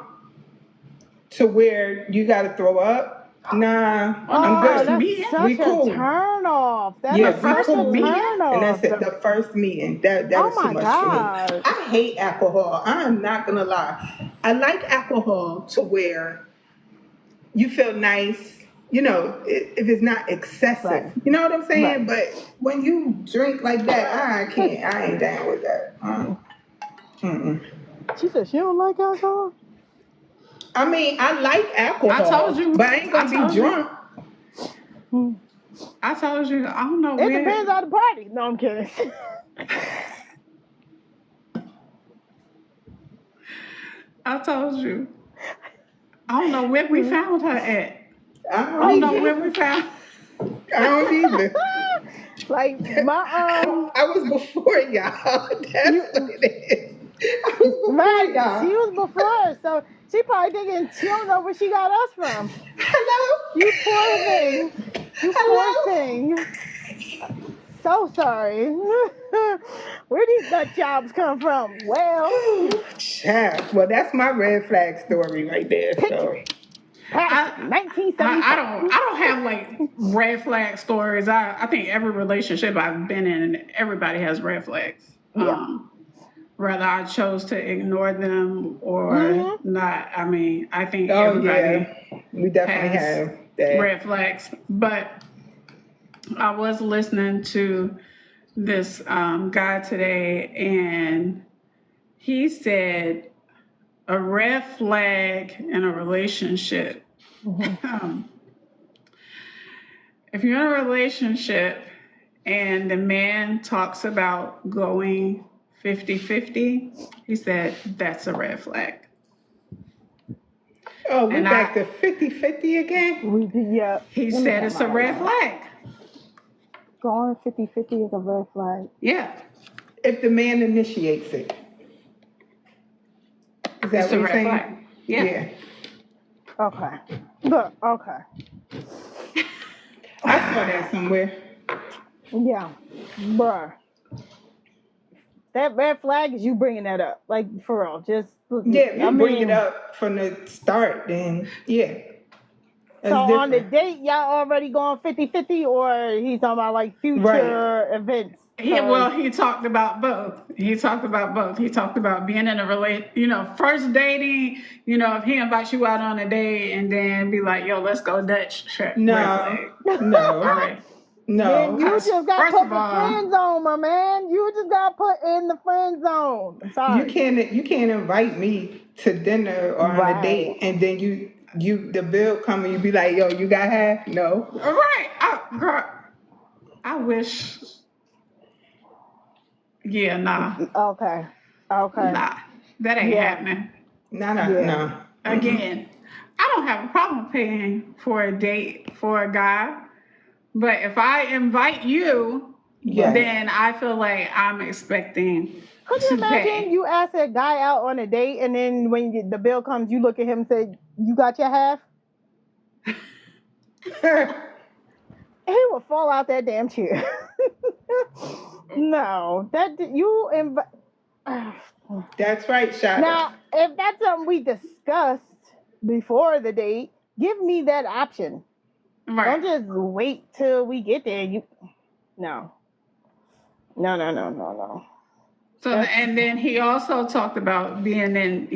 Speaker 2: to where you got to throw up. Nah, I'm
Speaker 3: first
Speaker 2: good.
Speaker 3: meeting?
Speaker 1: That's
Speaker 2: We
Speaker 1: such
Speaker 2: cool.
Speaker 1: a turn off. That
Speaker 2: Yeah,
Speaker 1: is
Speaker 2: we
Speaker 1: such a
Speaker 2: cool.
Speaker 3: meeting?
Speaker 1: turn
Speaker 2: And that's
Speaker 1: off.
Speaker 2: it. The first meeting, that
Speaker 1: Oh
Speaker 2: was too
Speaker 1: my
Speaker 2: much
Speaker 1: God.
Speaker 2: for me. I hate alcohol. I'm not gonna lie. I like alcohol to where you feel nice. If it's not excessive.
Speaker 1: Right.
Speaker 2: You know what I'm saying?
Speaker 1: Right.
Speaker 2: But when you drink like that, I can't. I ain't down with that. Mm-mm.
Speaker 1: She said she don't like alcohol.
Speaker 2: I mean, I like alcohol,
Speaker 3: I told you.
Speaker 2: but I ain't gonna be drunk.
Speaker 3: I told you. I don't know
Speaker 1: It
Speaker 3: where.
Speaker 1: depends on the party. No, I'm kidding.
Speaker 3: I told you. I don't know where we found her at.
Speaker 2: I
Speaker 3: I don't know
Speaker 2: don't
Speaker 3: where we found.
Speaker 2: I don't either.
Speaker 1: Like my
Speaker 2: I was before y'all. That's what it is. I was before
Speaker 1: right,
Speaker 2: y'all.
Speaker 1: she was before us, so she probably thinking she don't know where she got us from.
Speaker 2: Hello?
Speaker 1: You poor thing. You
Speaker 2: Hello?
Speaker 1: poor thing. So sorry. Where these nut jobs come from? Well,
Speaker 2: Child. Well, that's my red flag story right there. So.
Speaker 1: past 1975.
Speaker 3: I don't have like red flag stories. I think every relationship I've been in, everybody has red flags.
Speaker 1: Yeah.
Speaker 3: Whether I chose to ignore them or not. I mean, I think everybody
Speaker 2: we definitely have that.
Speaker 3: red flags. But I was listening to this guy today, and he said a red flag in a relationship. If you're in a relationship and the man talks about going 50-50, he said that's a red flag.
Speaker 2: Oh, we're back to 50-50 again?
Speaker 1: Yeah.
Speaker 3: He said it's a red flag.
Speaker 1: Going 50-50 is a red flag.
Speaker 3: Yeah.
Speaker 2: If the man initiates it. Is that
Speaker 3: It's
Speaker 2: what
Speaker 3: a
Speaker 2: you're
Speaker 3: red
Speaker 2: saying?
Speaker 3: flag. Yeah.
Speaker 1: Okay. Look, okay.
Speaker 2: I saw that somewhere.
Speaker 1: Yeah. Bruh. That red flag is you bringing that up. Like, for real. Just,
Speaker 2: Yeah, if you bring it up from the start, then yeah.
Speaker 1: So on the date, y'all already going 50-50, or he's talking about like future events?
Speaker 3: He talked about both. He talked about both. He talked about being in a first dating, if he invites you out on a date and then be like, yo, let's go Dutch. Red
Speaker 2: No,
Speaker 3: flag.
Speaker 2: no,
Speaker 3: All right.
Speaker 1: Then you
Speaker 2: no.
Speaker 1: just got
Speaker 3: First
Speaker 1: put
Speaker 3: of
Speaker 1: the
Speaker 3: all,
Speaker 1: friend zone, my man. You just got put in the friend zone.
Speaker 2: You
Speaker 1: Sorry.
Speaker 2: can't invite me to dinner or on a
Speaker 1: Right.
Speaker 2: date and then the bill come and you be like, yo, you got half? No.
Speaker 3: all right. Girl, I wish. Yeah, nah.
Speaker 1: Okay. Okay.
Speaker 3: Nah. That ain't
Speaker 1: Yeah.
Speaker 3: happening.
Speaker 2: No,
Speaker 1: Yeah.
Speaker 2: no.
Speaker 3: Again, I don't have a problem paying for a date for a guy, but if I invite you,
Speaker 2: Yes.
Speaker 3: then I feel like I'm expecting
Speaker 1: Could you
Speaker 3: to
Speaker 1: imagine
Speaker 3: pay.
Speaker 1: you ask a guy out on a date and then when the bill comes, you look at him and say, "You got your half"? He would fall out that damn chair. No, that you invite.
Speaker 2: That's right, Shada.
Speaker 1: Now, if that's something we discussed before the date, give me that option.
Speaker 3: Right.
Speaker 1: Don't just wait till we get there. No.
Speaker 3: So,
Speaker 1: That's
Speaker 3: and then he also talked about being in,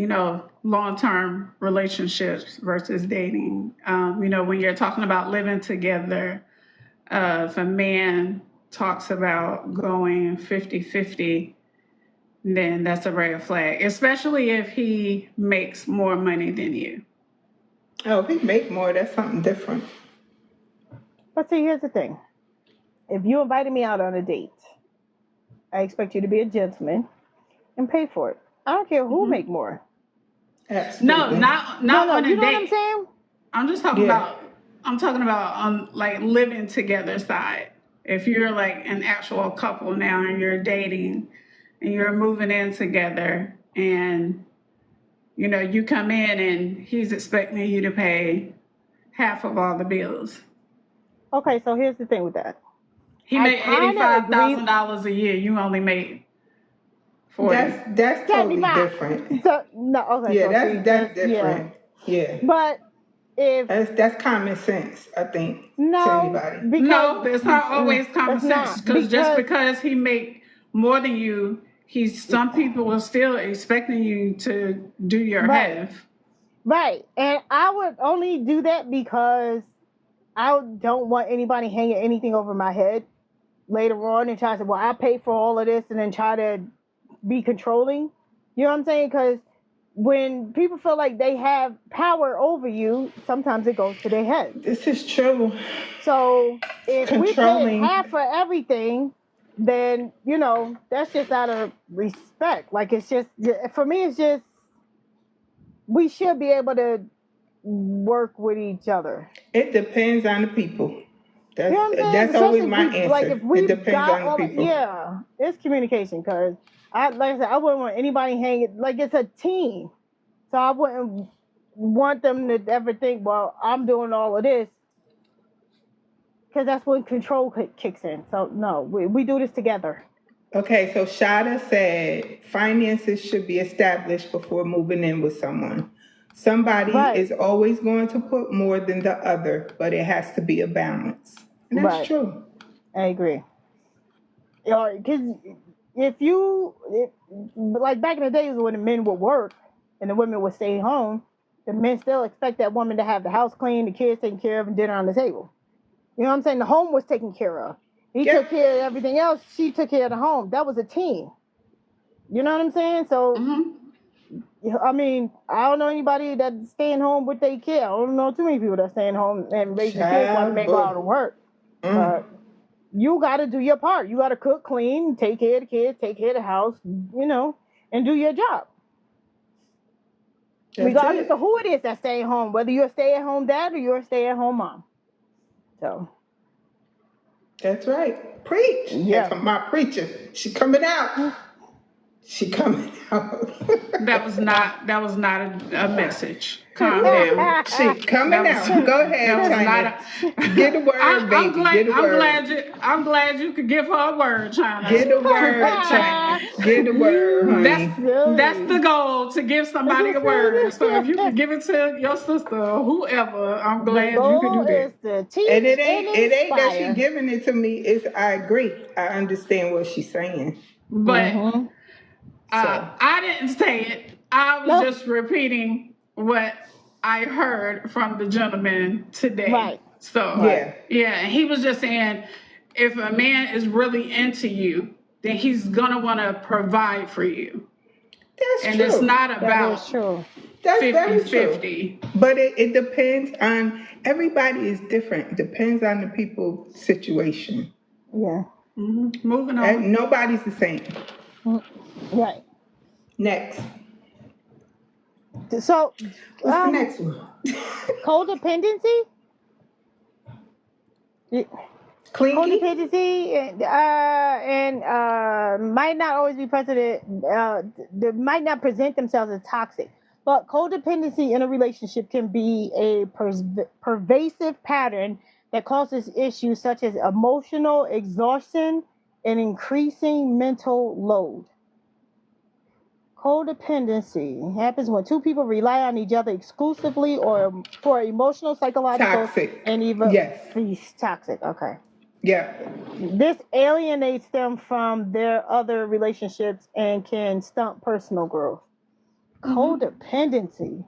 Speaker 3: long-term relationships versus dating. When you're talking about living together, if a man talks about going 50-50, then that's a red flag, especially if he makes more money than you.
Speaker 2: Oh, if he make more, that's something different.
Speaker 1: But see, here's the thing. If you invited me out on a date, I expect you to be a gentleman and pay for it. I don't care who make more.
Speaker 3: No,
Speaker 2: Absolutely.
Speaker 3: not
Speaker 1: No,
Speaker 3: on
Speaker 1: you
Speaker 3: a
Speaker 1: know what I'm
Speaker 3: date.
Speaker 1: saying?
Speaker 3: I'm just talking
Speaker 2: Yeah.
Speaker 3: about. I'm talking about on like living together side. If you're like an actual couple now and you're dating and you're moving in together and you come in and he's expecting you to pay half of all the bills.
Speaker 1: Okay, so here's the thing with that.
Speaker 3: He
Speaker 1: I
Speaker 3: made
Speaker 1: kinda agree.
Speaker 3: $85,000 a year. You only made 40.
Speaker 2: That's totally
Speaker 1: 75.
Speaker 2: different.
Speaker 1: So no, okay,
Speaker 2: Yeah,
Speaker 1: so see,
Speaker 2: that's
Speaker 1: yeah.
Speaker 2: different. Yeah.
Speaker 1: But if
Speaker 2: That's common sense, I think, to
Speaker 1: no,
Speaker 2: anybody.
Speaker 3: No,
Speaker 1: because
Speaker 3: it's not always common
Speaker 1: it's
Speaker 3: sense
Speaker 1: not
Speaker 3: because just
Speaker 1: because
Speaker 3: because he make more than you, some people are still expecting you to do your
Speaker 1: right,
Speaker 3: half.
Speaker 1: right, and I would only do that because I don't want anybody hanging anything over my head later on and try to say, well, I pay for all of this and then try to be controlling. You know what I'm saying? Because when people feel like they have power over you, sometimes it goes to their head.
Speaker 2: This is true.
Speaker 1: So if we pay
Speaker 2: Controlling.
Speaker 1: half for everything, then that's just out of respect. Like it's just for me, it's just we should be able to work with each other.
Speaker 2: It depends on the people.
Speaker 1: You know what I'm saying?
Speaker 2: That's always
Speaker 1: Especially
Speaker 2: my
Speaker 1: if we like
Speaker 2: answer.
Speaker 1: if
Speaker 2: It
Speaker 1: we
Speaker 2: depends
Speaker 1: got
Speaker 2: on the
Speaker 1: all
Speaker 2: people.
Speaker 1: yeah, it's communication because like I said, I wouldn't want anybody hanging like it's a team. So I wouldn't want them to ever think, well, I'm doing all of this because that's when control kicks in. So no, we do this together.
Speaker 2: Okay, so Shada said finances should be established before moving in with someone. Somebody
Speaker 1: Right,
Speaker 2: is always going to put more than the other, but it has to be a balance. And that's
Speaker 1: right.
Speaker 2: true.
Speaker 1: I agree. Because like back in the days when the men would work and the women would stay home, the men still expect that woman to have the house clean, the kids taken care of, and dinner on the table. You know what I'm saying? The home was taken care of. He
Speaker 2: Yep.
Speaker 1: took care of everything else. She took care of the home. That was a team. You know what I'm saying? So, I mean, I don't know anybody that's staying home with their kid. I don't know too many people that staying home and raising kids while the men go out and work. But you got to do your part. You got to cook, clean, take care of the kids, take care of the house, and do your job. Regardless of who it is that's staying home, whether you're a stay-at-home dad or you're a stay-at-home mom. So.
Speaker 2: That's right. Preach.
Speaker 1: Yeah.
Speaker 2: That's my preacher. She coming out. She coming out.
Speaker 3: That was not a message. Calm down.
Speaker 2: She coming
Speaker 3: That was
Speaker 2: out. Go ahead,
Speaker 3: that was not
Speaker 2: China. Get a word,
Speaker 3: I'm
Speaker 2: baby.
Speaker 3: glad
Speaker 2: Get a word.
Speaker 3: I'm glad you could give her a word, China.
Speaker 2: Get a word, China. Get a word, honey.
Speaker 3: That's the goal, to give somebody a word. So if you can give it to your sister or whoever, I'm
Speaker 1: The
Speaker 3: glad you can
Speaker 1: goal
Speaker 3: do
Speaker 1: is
Speaker 3: that.
Speaker 1: to teach
Speaker 2: And
Speaker 1: and
Speaker 2: it ain't that she
Speaker 1: inspire.
Speaker 2: giving it to me. It's I agree. I understand what she's saying.
Speaker 3: But
Speaker 1: Mm-hmm.
Speaker 2: So
Speaker 3: I didn't say it. I was
Speaker 1: No.
Speaker 3: just repeating what I heard from the gentleman today.
Speaker 1: Right.
Speaker 3: So
Speaker 2: yeah.
Speaker 3: yeah, and he was just saying, if a man is really into you, then he's gonna want to provide for you.
Speaker 2: That's
Speaker 3: And
Speaker 2: true.
Speaker 3: it's not
Speaker 1: That
Speaker 3: about
Speaker 1: is true.
Speaker 2: That's very
Speaker 3: 50-50.
Speaker 2: true. But it depends on everybody is different. Depends on the people's situation.
Speaker 1: Yeah.
Speaker 3: Moving on.
Speaker 2: And nobody's the same.
Speaker 1: Right.
Speaker 2: Next.
Speaker 1: So,
Speaker 2: What's the next one?
Speaker 1: codependency.
Speaker 2: Clingy?
Speaker 1: Codependency and might not always be present. They might not present themselves as toxic, but codependency in a relationship can be a pervasive pattern that causes issues such as emotional exhaustion and increasing mental load. Codependency happens when two people rely on each other exclusively or for emotional, psychological,
Speaker 2: Toxic.
Speaker 1: and even
Speaker 2: Yes.
Speaker 1: toxic. Okay.
Speaker 2: Yeah.
Speaker 1: This alienates them from their other relationships and can stunt personal growth. Codependency.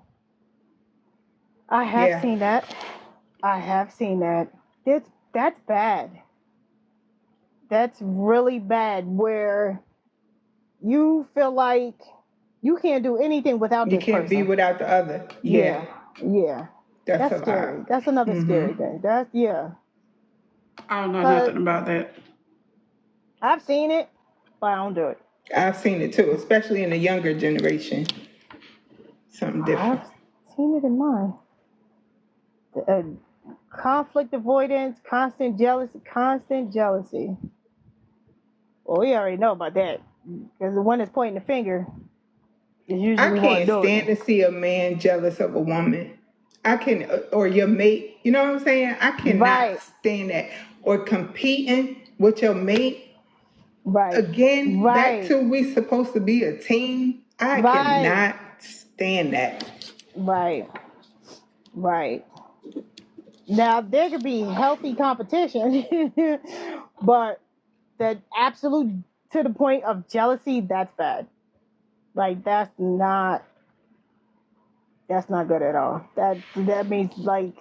Speaker 1: I have seen that. That's bad. That's really bad, where you feel like you can't do anything without
Speaker 2: You
Speaker 1: this
Speaker 2: can't
Speaker 1: person.
Speaker 2: be without the other.
Speaker 1: Yeah.
Speaker 2: That's a
Speaker 1: scary.
Speaker 2: lot.
Speaker 1: That's another scary thing.
Speaker 3: I don't know nothing about that.
Speaker 1: I've seen it, but I don't do it.
Speaker 2: I've seen it too, especially in the younger generation. Something different.
Speaker 1: I've seen it in mine. Conflict avoidance, constant jealousy. Well, we already know about that, because the one that's pointing the finger is
Speaker 2: I
Speaker 1: usually one
Speaker 2: can't
Speaker 1: doing
Speaker 2: stand to
Speaker 1: it.
Speaker 2: see a man jealous of a woman. I can, or your mate. You know what I'm saying? I cannot
Speaker 1: Right.
Speaker 2: stand that. Or competing with your mate.
Speaker 1: Right.
Speaker 2: Again, that
Speaker 1: Right.
Speaker 2: too. We supposed to be a team. I
Speaker 1: Right.
Speaker 2: cannot stand that.
Speaker 1: Right. Now there could be healthy competition, but that absolute to the point of jealousy, that's bad. Like that's not good at all. That means like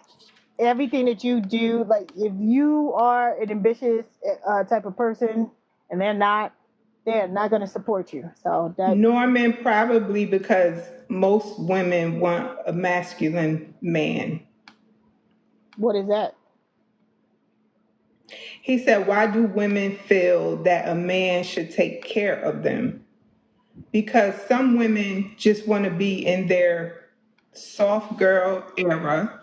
Speaker 1: everything that you do, like if you are an ambitious type of person and they're not going to support you. So that
Speaker 2: Norman, probably because most women want a masculine man.
Speaker 1: what is that?
Speaker 2: He said, why do women feel that a man should take care of them? Because some women just want to be in their soft girl era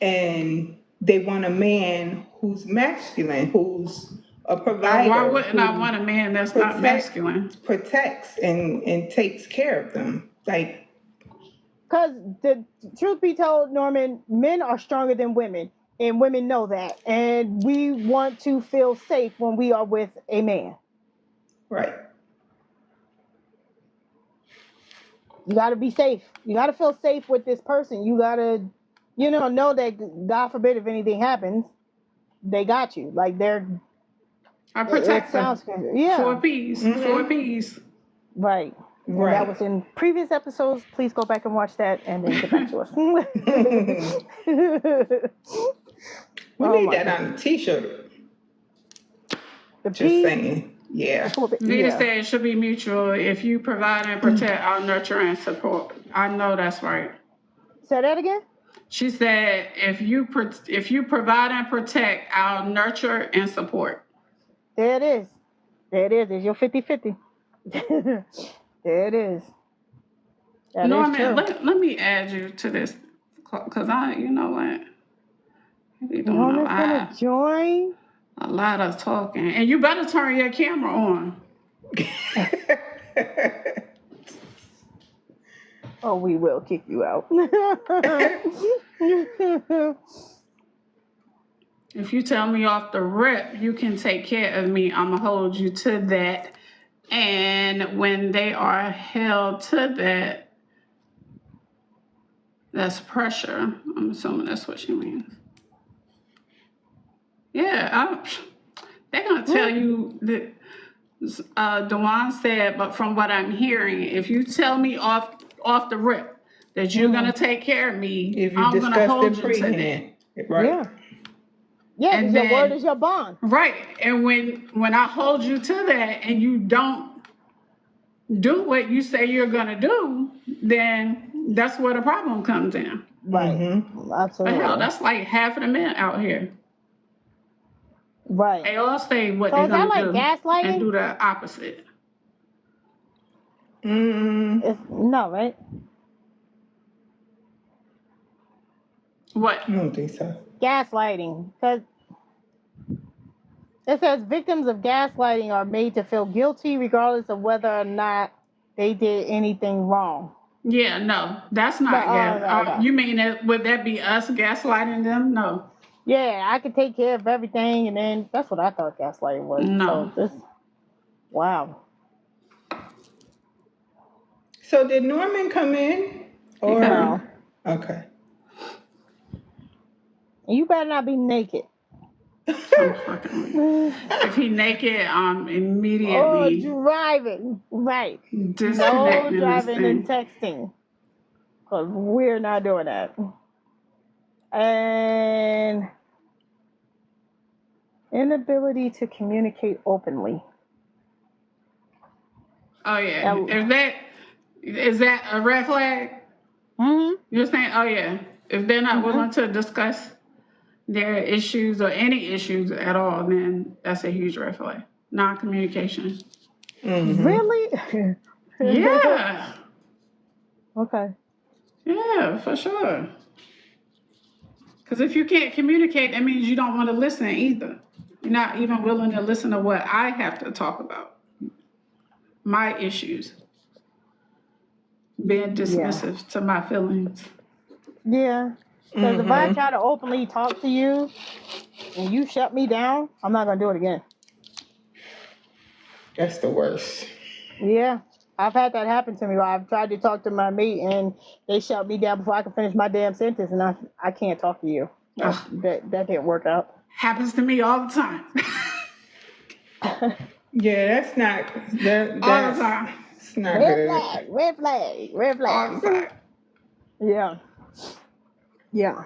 Speaker 2: and they want a man who's masculine, who's a provider.
Speaker 3: Why wouldn't I want a man that's not masculine?
Speaker 2: Protects and takes care of them. Like,
Speaker 1: because the truth be told, Norman, men are stronger than women, and women know that, and we want to feel safe when we are with a man.
Speaker 2: right.
Speaker 1: You got to be safe. You got to feel safe with this person. You got to, know that God forbid if anything happens, they got you. Like
Speaker 3: I protect them.
Speaker 1: Yeah.
Speaker 3: 4 P's. 4 P's.
Speaker 1: Right. And that was in previous episodes. Please go back and watch that and then get back to us.
Speaker 2: We need that on a t-shirt. Just saying. Yeah.
Speaker 3: Vita said it should be mutual. If you provide and protect, I'll nurture and support. I know that's right.
Speaker 1: Say that again?
Speaker 3: She said, if you provide and protect, I'll nurture and support.
Speaker 1: There it is. It's your 50-50. There it is.
Speaker 3: Norman, let me add you to this, because you know what? We doing
Speaker 1: Norman's going to join.
Speaker 3: A lot of talking. And you better turn your camera on.
Speaker 1: Oh, we will kick you out.
Speaker 3: If you tell me off the rip, you can take care of me, I'm going to hold you to that. And when they are held to that, that's pressure. I'm assuming that's what she means. Yeah, they're going to tell you that. Dewan said, but from what I'm hearing, if you tell me off the rip that you're gonna take care of me,
Speaker 2: If you
Speaker 3: I'm gonna
Speaker 2: discussed
Speaker 3: hold
Speaker 2: it
Speaker 3: you to that.
Speaker 2: pre-hand, right?
Speaker 1: Yeah. Yeah,
Speaker 3: And
Speaker 1: because your word
Speaker 3: then
Speaker 1: is your bond.
Speaker 3: right, and when I hold you to that, and you don't do what you say you're gonna do, then that's where the problem comes in.
Speaker 1: Right.
Speaker 2: Mm-hmm.
Speaker 3: But
Speaker 1: Absolutely.
Speaker 3: hell, that's like half of the men out here.
Speaker 1: Right.
Speaker 3: They all say what
Speaker 1: So
Speaker 3: they're
Speaker 1: is that
Speaker 3: gonna
Speaker 1: like
Speaker 3: do and
Speaker 1: gaslighting?
Speaker 3: do the opposite.
Speaker 1: No, right?
Speaker 3: What?
Speaker 2: I don't think so.
Speaker 1: Gaslighting. Because it says victims of gaslighting are made to feel guilty regardless of whether or not they did anything wrong.
Speaker 3: Yeah, no, that's not gas.
Speaker 1: No.
Speaker 3: You mean would that be us gaslighting them? No.
Speaker 1: Yeah, I could take care of everything, and then that's what I thought gaslighting was.
Speaker 3: No.
Speaker 1: So wow.
Speaker 2: So did Norman come in? Or
Speaker 1: No.
Speaker 2: okay.
Speaker 1: And you better not be naked.
Speaker 3: I'm fucking. If he naked, I'm
Speaker 1: Or
Speaker 3: immediately
Speaker 1: driving. Right. No
Speaker 3: disconnecting this
Speaker 1: driving and
Speaker 3: thing.
Speaker 1: texting. Because we're not doing that. And inability to communicate openly.
Speaker 3: Oh yeah.
Speaker 1: Now,
Speaker 3: Is that a red flag? You're saying, oh yeah. If they're not willing to discuss their issues or any issues at all, then that's a huge red flag. Non-communication.
Speaker 1: Really?
Speaker 3: Yeah.
Speaker 1: Okay.
Speaker 3: Yeah, for sure. Because if you can't communicate, that means you don't want to listen either. You're not even willing to listen to what I have to talk about. My issues. Being dismissive to my feelings.
Speaker 1: Yeah. Because if I try to openly talk to you and you shut me down, I'm not going to do it again.
Speaker 2: That's the worst.
Speaker 1: Yeah. I've had that happen to me. I've tried to talk to my mate and they shut me down before I can finish my damn sentence, and I can't talk to you. That didn't work out.
Speaker 3: Happens to me all the time.
Speaker 2: Yeah, that's not
Speaker 3: all the time.
Speaker 2: It's not good.
Speaker 1: Red flag.
Speaker 3: All the time.
Speaker 1: Yeah.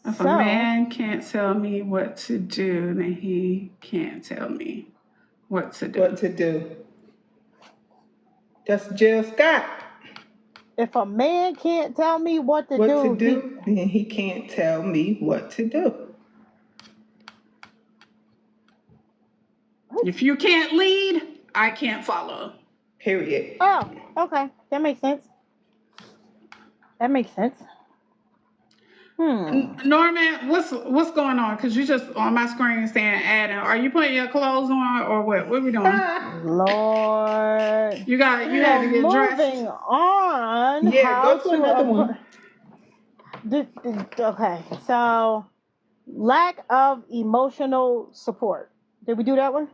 Speaker 3: If a man can't tell me what to do, then he can't tell me what to do.
Speaker 2: That's Jill Scott.
Speaker 1: If a man can't tell me what to do,
Speaker 2: then he can't tell me what to do.
Speaker 3: If you can't lead, I can't follow.
Speaker 2: Period.
Speaker 1: Oh, okay. That makes sense.
Speaker 3: Norman, what's going on? Because you just on my screen saying Adam. Are you putting your clothes on or what? What are we doing?
Speaker 1: Lord.
Speaker 3: You had to get dressed.
Speaker 1: Moving on.
Speaker 2: Yeah, go to another one.
Speaker 1: Okay, so lack of emotional support. Did we do that one?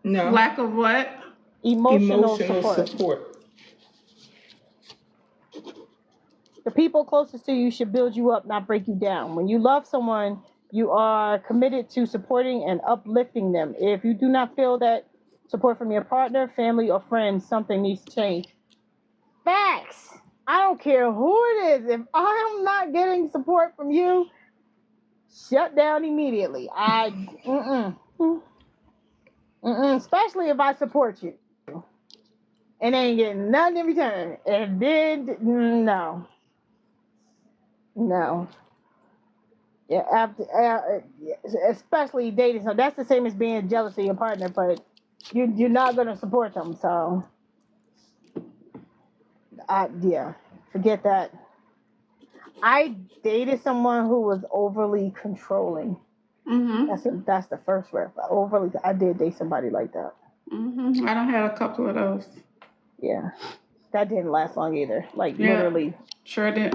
Speaker 2: No.
Speaker 3: Lack of what?
Speaker 1: Emotional support. The people closest to you should build you up, not break you down. When you love someone, you are committed to supporting and uplifting them. If you do not feel that support from your partner, family, or friends, something needs to change. Facts. I don't care who it is. If I'm not getting support from you, shut down immediately. Especially if I support you and ain't getting nothing in return. And then, no. Yeah, especially dating. So that's the same as being jealous of your partner, but you're not going to support them. So, forget that. I dated someone who was overly controlling. That's the first red flag. I did date somebody like that.
Speaker 3: I don't have a couple of those.
Speaker 1: Yeah. That didn't last long either. Like
Speaker 3: Yeah,
Speaker 1: literally,
Speaker 3: sure did.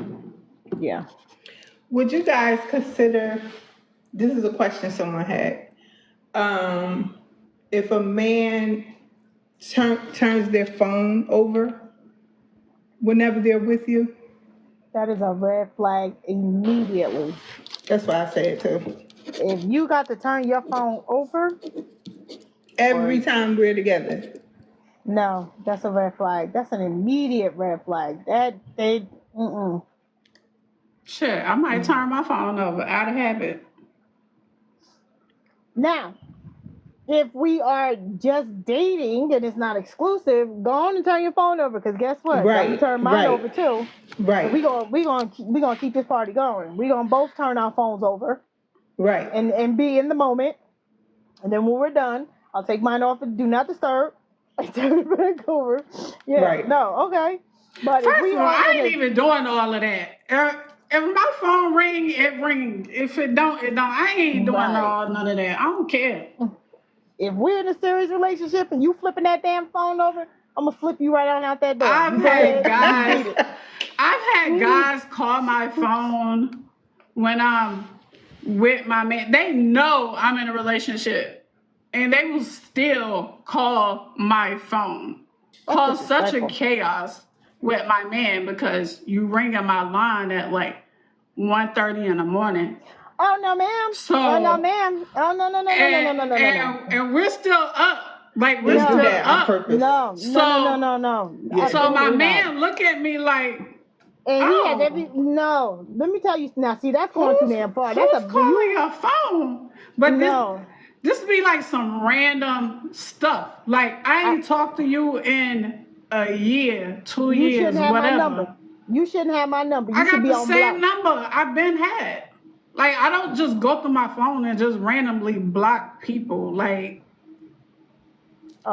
Speaker 1: yeah.
Speaker 2: Would you guys consider, this is a question someone had, um, if a man turns their phone over whenever they're with you?
Speaker 1: That is a red flag immediately.
Speaker 2: That's why I say it too.
Speaker 1: If you got to turn your phone over,
Speaker 2: Every
Speaker 1: or
Speaker 2: time we're together.
Speaker 1: no, that's a red flag. That's an immediate red flag. That they, mm-mm.
Speaker 3: Shit, I might turn my phone over out of habit.
Speaker 1: Now, if we are just dating and it's not exclusive, go on and turn your phone over. Because guess what? I'm gonna
Speaker 2: Right,
Speaker 1: turn mine over
Speaker 2: right,
Speaker 1: too. And
Speaker 2: right,
Speaker 1: we gonna keep this party going. We gonna both turn our phones over
Speaker 2: right,
Speaker 1: and be in the moment. And then when we're done, I'll take mine off and do not disturb. I turn it back over. Yeah,
Speaker 2: right.
Speaker 1: no, okay. But if
Speaker 3: First
Speaker 1: we
Speaker 3: of all,
Speaker 1: are
Speaker 3: I
Speaker 1: in
Speaker 3: ain't
Speaker 1: a
Speaker 3: even doing all of that. If my phone ring, it ring. If it don't, it don't. I ain't doing
Speaker 1: right,
Speaker 3: none of that. I don't care.
Speaker 1: if we're in a serious relationship and you flipping that damn phone over, I'm gonna flip you right on out that door.
Speaker 3: I've
Speaker 1: You go
Speaker 3: had
Speaker 1: ahead, you
Speaker 3: guys,
Speaker 1: beat it.
Speaker 3: I've had guys call my phone when I'm with my man. They know I'm in a relationship, and they will still call my phone.
Speaker 1: That's
Speaker 3: Cause such a
Speaker 1: disrespectful.
Speaker 3: chaos with my man because you ringing my line at like 1:30 in the morning.
Speaker 1: Oh no, ma'am. Oh no,
Speaker 3: So
Speaker 1: ma'am. Oh no, no, no, no, no, no, no, no, no, no.
Speaker 3: and we're still up. Like we're
Speaker 2: Let's do
Speaker 3: still
Speaker 1: No,
Speaker 2: that on
Speaker 3: up.
Speaker 2: purpose.
Speaker 1: no, no, no, no,
Speaker 3: So
Speaker 1: no, no.
Speaker 2: Yeah.
Speaker 3: so my
Speaker 1: Absolutely not.
Speaker 3: man look at me like,
Speaker 1: And he has every
Speaker 3: oh,
Speaker 1: no. Let me tell you now. See, that's going too damn far. That's
Speaker 3: who's
Speaker 1: a
Speaker 3: calling
Speaker 1: you.
Speaker 3: your phone? But
Speaker 1: No,
Speaker 3: this be like some random stuff. Like I
Speaker 1: I,
Speaker 3: ain't talked to you in a year, 2
Speaker 1: you
Speaker 3: years,
Speaker 1: shouldn't have my
Speaker 3: whatever.
Speaker 1: number. You shouldn't have my number. You
Speaker 3: I
Speaker 1: should
Speaker 3: got
Speaker 1: be
Speaker 3: the
Speaker 1: on
Speaker 3: same
Speaker 1: block.
Speaker 3: number I've been had. Like I don't just go through my phone and just randomly block people. Like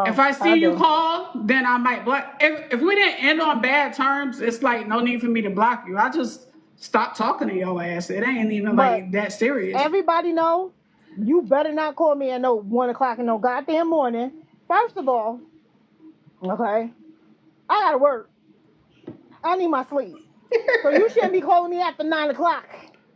Speaker 3: if
Speaker 1: Oh,
Speaker 3: I
Speaker 1: I
Speaker 3: see you
Speaker 1: do.
Speaker 3: call, then I might block. If we didn't end on bad terms, it's like no need for me to block you. I just stop talking to your ass. It ain't even
Speaker 1: But
Speaker 3: like that serious.
Speaker 1: everybody know you better not call me at no 1 o'clock in no goddamn morning. First of all, okay, I gotta work. I need my sleep. So you shouldn't be calling me after 9 o'clock.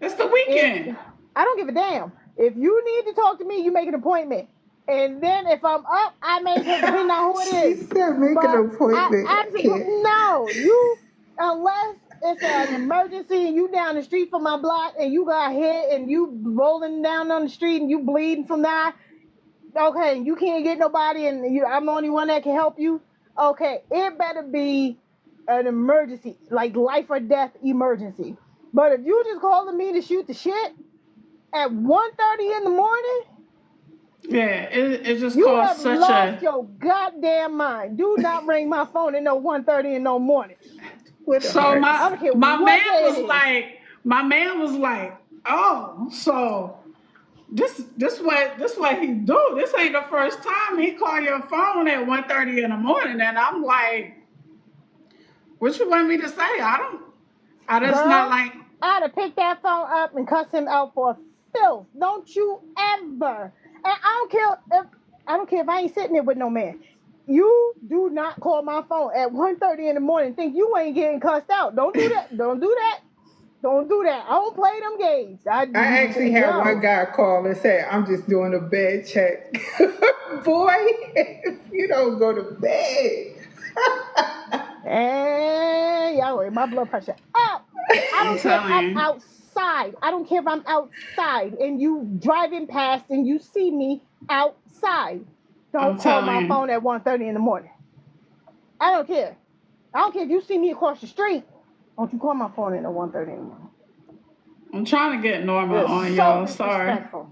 Speaker 3: It's the
Speaker 1: If
Speaker 3: weekend.
Speaker 1: I don't give a damn. If you need to talk to me, you make an appointment. And then if I'm up, I may take depending on who it
Speaker 2: She
Speaker 1: is.
Speaker 2: said make an
Speaker 1: But I
Speaker 2: appointment.
Speaker 1: absolutely
Speaker 2: Kid.
Speaker 1: no. You unless it's an emergency and you down the street from my block and you got hit and you rolling down on the street and you bleeding from that. Okay, you can't get nobody and I'm the only one that can help you. Okay, it better be an emergency, like life or death emergency. But if you just calling me to shoot the shit at 1:30 in the morning,
Speaker 3: Yeah, it just
Speaker 1: you
Speaker 3: caused
Speaker 1: have
Speaker 3: such
Speaker 1: lost
Speaker 3: a.
Speaker 1: your goddamn mind. Do not ring my phone at no 1:30 in no morning.
Speaker 2: With the
Speaker 3: So
Speaker 2: hearts.
Speaker 1: I don't care
Speaker 3: my
Speaker 1: what
Speaker 3: man
Speaker 1: day
Speaker 3: was
Speaker 1: it is.
Speaker 3: like, oh, so this what he do. This ain't the first time he call your phone at 1:30 in the morning, and I'm like, what you want me to say? I just not
Speaker 1: Girl,
Speaker 3: like.
Speaker 1: I'd have picked that phone up and cussed him out for filth. Don't you ever. And I don't care if I ain't sitting there with no man. You do not call my phone at 1:30 in the morning. Think you ain't getting cussed out. Don't do that. Don't do that. Don't do that. I don't play them games.
Speaker 2: I actually had one
Speaker 1: No.
Speaker 2: guy call and say, I'm just doing a bed check. Boy, if you don't go to bed.
Speaker 1: And Yahweh, my blood pressure up. I
Speaker 3: I'm
Speaker 1: don't care if I'm
Speaker 3: telling you,
Speaker 1: outside. I don't care if I'm outside and you driving past and you see me outside.
Speaker 3: I'm
Speaker 1: Don't call
Speaker 3: telling
Speaker 1: my
Speaker 3: you.
Speaker 1: phone at 1:30 in the morning. I don't care. I don't care if you see me across the street. Don't you call my phone at 1:30 in the morning.
Speaker 3: I'm trying to get Norma
Speaker 1: It's
Speaker 3: on
Speaker 1: so
Speaker 3: y'all. Sorry,
Speaker 1: disrespectful.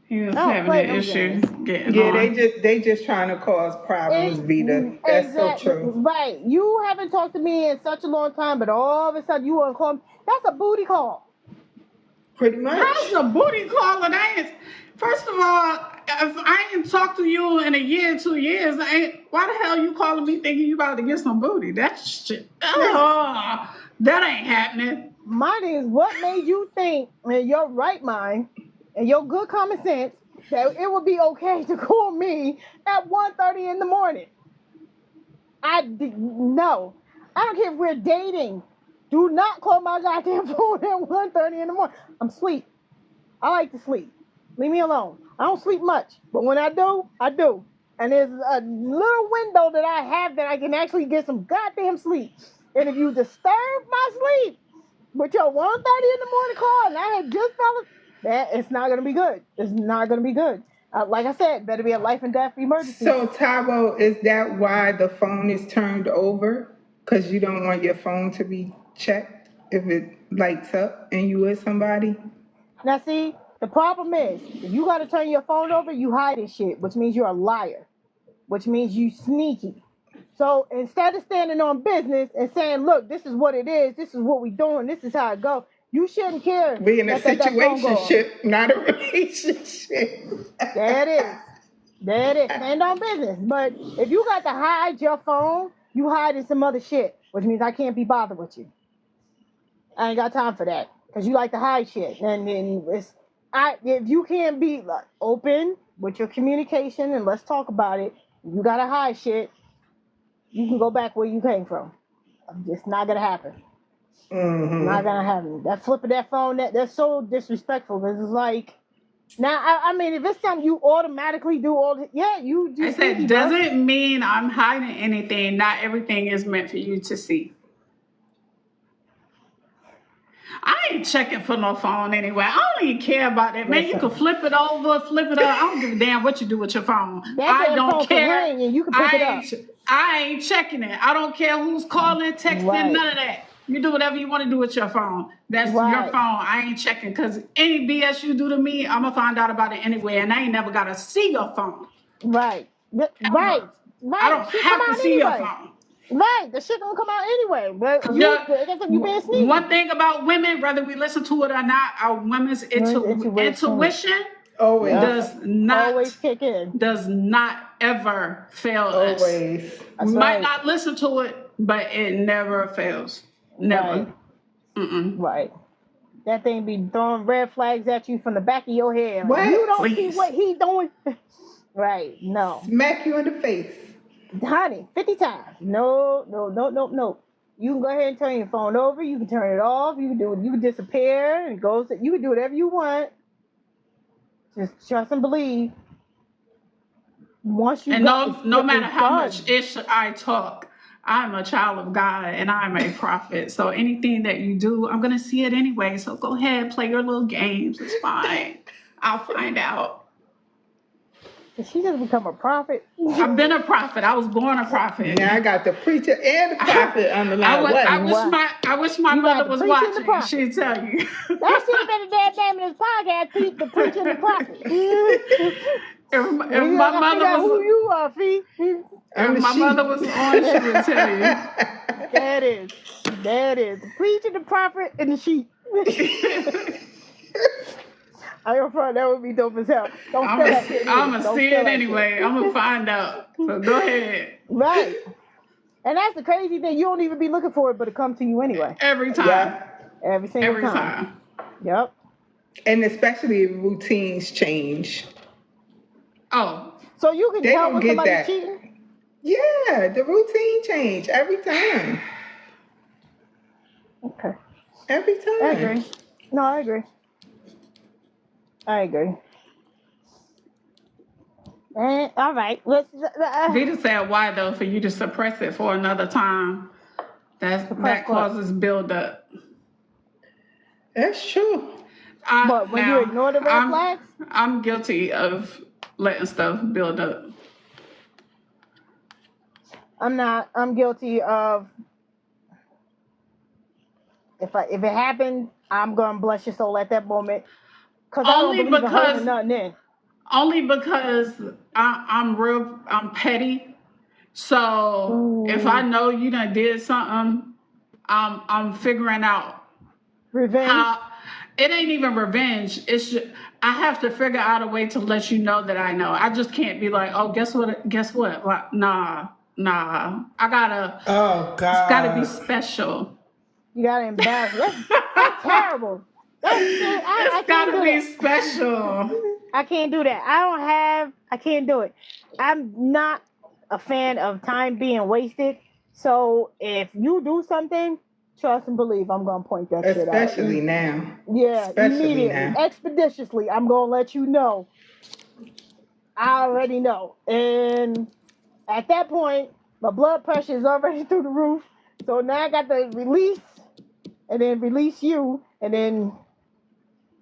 Speaker 3: he was
Speaker 1: I don't
Speaker 3: having
Speaker 1: play
Speaker 3: an
Speaker 1: them
Speaker 3: issue
Speaker 1: games.
Speaker 3: getting
Speaker 2: Yeah,
Speaker 3: on.
Speaker 2: they just trying to cause problems, Vita. That's so
Speaker 1: Exactly
Speaker 2: true.
Speaker 1: right. You haven't talked to me in such a long time, but all of a sudden you want to call me. That's a booty call.
Speaker 2: Pretty much.
Speaker 3: How's a booty call and I ain't? First of all, if I ain't talked to you in a year, 2 years, why the hell you calling me thinking you about to get some booty? That's shit. Oh, that ain't happening.
Speaker 1: Mine is what made you think in your right mind and your good common sense that it would be okay to call me at 1:30 in the morning. No. I don't care if we're dating. Do not call my goddamn phone at 1:30 in the morning. I'm asleep. I like to sleep. Leave me alone. I don't sleep much, but when I do, I do. And there's a little window that I have that I can actually get some goddamn sleep. And if you disturb my sleep with your 1:30 in the morning call and I had just fell asleep, that it's not gonna be good. It's not gonna be good. Like I said, better be a life and death emergency.
Speaker 2: So, Tabo, is that why the phone is turned over? Because you don't want your phone to be checked if it lights up and you with somebody?
Speaker 1: Now, see, the problem is, if you got to turn your phone over, you hiding shit, which means you're a liar, which means you sneaky. So instead of standing on business and saying, look, this is what it is, this is what we doing, this is how it go, you shouldn't care.
Speaker 2: We in a
Speaker 1: that phone go off.
Speaker 2: situationship, not a relationship.
Speaker 1: There it is. There it is. Stand on business. But if you got to hide your phone, you hiding some other shit, which means I can't be bothered with you. I ain't got time for that because you like to hide shit. And if you can't be like, open with your communication and let's talk about it, you gotta hide shit. You can go back where you came from. It's not gonna happen.
Speaker 2: Mm-hmm.
Speaker 1: Not gonna happen. That flip of that phone, that's so disrespectful because it's like. Now, I mean, if it's something you automatically do you
Speaker 3: I said, doesn't mean I'm hiding anything. Not everything is meant for you to see. I ain't checking for no phone anyway. I don't even care about that. Man, you can flip it over, flip it up. I don't give a damn what you do with your phone. I don't care.
Speaker 1: And you can pick it up.
Speaker 3: I ain't checking it. I don't care who's calling, texting, none of that. You do whatever you want to do with your phone. That's your phone. I ain't checking because any BS you do to me, I'm going to find out about it anyway. And I ain't never got to see your phone.
Speaker 1: Right.
Speaker 3: I don't have to see your phone.
Speaker 1: Right, the shit gonna come out anyway. But you being sneaky.
Speaker 3: One thing about women, whether we listen to it or not, our women's intuition does not
Speaker 1: always kick in.
Speaker 3: Does not ever fail us.
Speaker 2: Always.
Speaker 3: We might not listen to it, but it never fails. Never.
Speaker 1: Right. Right. That thing be throwing red flags at you from the back of your head.
Speaker 2: What?
Speaker 1: You don't see what he doing. Right. No.
Speaker 2: Smack you in the face.
Speaker 1: Honey, 50 times. No. You can go ahead and turn your phone over. You can turn it off. You can disappear and you can do whatever you want. Just trust and believe. Once you
Speaker 3: no matter how much ish I talk, I'm a child of God and I'm a prophet. So anything that you do, I'm gonna see it anyway. So go ahead, play your little games. It's fine. I'll find out.
Speaker 1: Did she just become a prophet?
Speaker 3: I've been a prophet. I was born a prophet.
Speaker 2: Now I got the preacher and the prophet on the line.
Speaker 3: I wish my mother was watching. She'd tell you.
Speaker 1: That should have been the damn name of this podcast, the preacher and the prophet.
Speaker 3: If my mother was
Speaker 1: who you are, Fee.
Speaker 3: If my mother was on, she would tell you.
Speaker 1: That is. The preacher, the prophet, and the sheep. I thought that would be dope as hell. I'm
Speaker 3: going to see it anyway. I'm going to find out. So go ahead.
Speaker 1: Right. And that's the crazy thing. You don't even be looking for it, but it comes to you anyway.
Speaker 3: Every time.
Speaker 2: Yeah.
Speaker 1: Every single time. Yep.
Speaker 2: And especially if routines change.
Speaker 3: Oh.
Speaker 1: So you can tell when somebody's cheating?
Speaker 2: Yeah, the routine change every time.
Speaker 1: Okay.
Speaker 2: Every time.
Speaker 1: I agree. No, I agree. And, all right.
Speaker 3: Vita said, why though? For you to suppress it for another time. That causes buildup.
Speaker 2: That's true.
Speaker 1: But when you ignore the red flags?
Speaker 3: I'm guilty of letting stuff build up.
Speaker 1: I'm not. I'm guilty of if it happens, I'm gonna bless your soul at that moment. Only
Speaker 3: because I'm petty. So if I know you done did something, I'm figuring out
Speaker 1: revenge.
Speaker 3: It ain't even revenge. It's just, I have to figure out a way to let you know that I know. I just can't be like, oh, guess what? Like, nah. I gotta.
Speaker 2: Oh God.
Speaker 3: It's gotta be special.
Speaker 1: You gotta embarrass. That's terrible.
Speaker 3: It's gotta be special.
Speaker 1: I can't do that. I can't do it. I'm not a fan of time being wasted. So if you do something, trust and believe I'm gonna point that shit out.
Speaker 2: Especially now.
Speaker 1: Yeah,
Speaker 2: Especially
Speaker 1: immediately,
Speaker 2: now.
Speaker 1: expeditiously. I'm gonna let you know. I already know. And at that point, my blood pressure is already through the roof. So now I got to release and then release you and then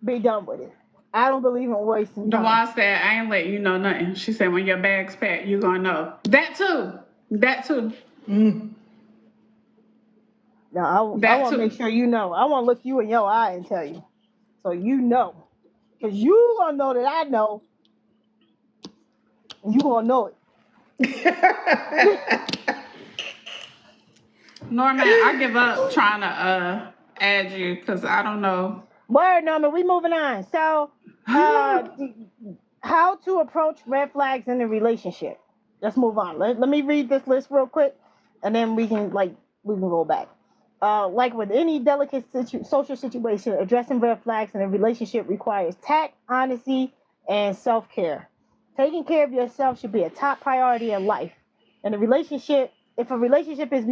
Speaker 1: be done with it. I don't believe in wasting
Speaker 3: The
Speaker 1: time.
Speaker 3: one said, I ain't let you know nothing. She said, when your bag's packed, you gonna know. That too. That too.
Speaker 2: Mm.
Speaker 1: No, I
Speaker 3: That
Speaker 1: want to
Speaker 3: too.
Speaker 1: make sure you know. I want to look you in your eye and tell you. So you know. Because you going to know that I know. And you going to know it.
Speaker 3: Norman, I give up trying to add you because I don't know.
Speaker 1: Word, Norman. We moving on. So, how to approach red flags in a relationship. Let's move on. Let me read this list real quick, and then we can go back. Like with any delicate social situation, addressing red flags in a relationship requires tact, honesty, and self-care. Taking care of yourself should be a top priority in life. And a relationship, if a relationship is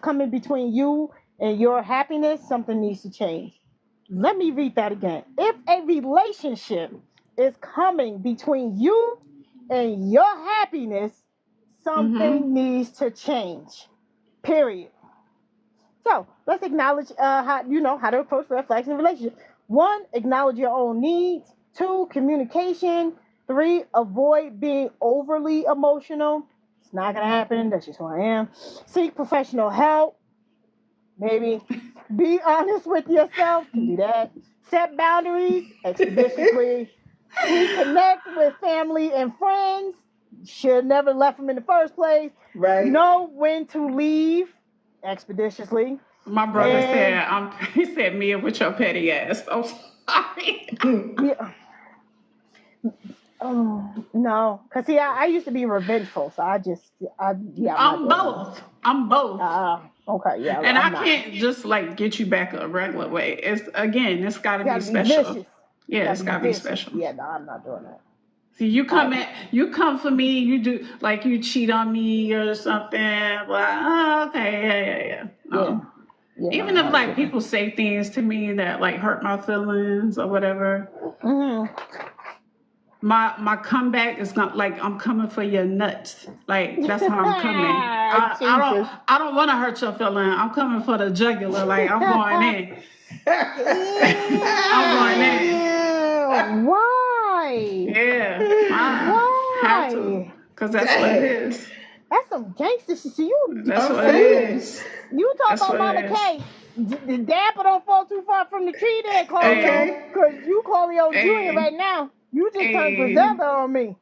Speaker 1: coming between you and your happiness, something needs to change. Let me read that again. If a relationship is coming between you and your happiness, something needs to change. Period. So let's acknowledge how to approach red flags in a relationship. 1, acknowledge your own needs. 2, communication. 3, avoid being overly emotional. It's not gonna happen. That's just who I am. Seek professional help. Maybe be honest with yourself. Can do that. Set boundaries expeditiously. Reconnect with family and friends. Should never left them in the first place.
Speaker 2: Right.
Speaker 1: Know when to leave expeditiously.
Speaker 3: My brother
Speaker 1: And
Speaker 3: said, he said, Mia, with your petty ass. I'm sorry.
Speaker 1: yeah. No, cause see, I used to be revengeful, so I'm not
Speaker 3: I'm
Speaker 1: doing
Speaker 3: both. I'm both.
Speaker 1: Okay, yeah,
Speaker 3: And
Speaker 1: I'm
Speaker 3: I
Speaker 1: not.
Speaker 3: can't just like get you back a regular way. It's got to be
Speaker 1: Gotta be
Speaker 3: special.
Speaker 1: vicious.
Speaker 3: Yeah, it's got to be
Speaker 1: Vicious.
Speaker 3: special.
Speaker 1: Yeah, no, I'm not doing that.
Speaker 3: See, you come for me. You do like you cheat on me or something. But okay, yeah. No.
Speaker 1: Yeah,
Speaker 3: Even if like people say things to me that like hurt my feelings or whatever, my comeback is not like I'm coming for your nuts. Like that's how I'm coming. I don't want to hurt your feeling. I'm coming for the jugular. Like I'm going in. I'm going in.
Speaker 1: Why?
Speaker 3: Yeah.
Speaker 1: Why?
Speaker 3: Have to. Because that's what it is.
Speaker 1: That's some gangster shit.
Speaker 3: That's what it is.
Speaker 1: You talk
Speaker 3: That's
Speaker 1: about
Speaker 3: what
Speaker 1: Mama
Speaker 3: it is.
Speaker 1: K. The dapper don't fall too far from the tree there, Coleio.
Speaker 2: Okay.
Speaker 1: Because you Coleio Jr. right now. You just turned Griselda on me.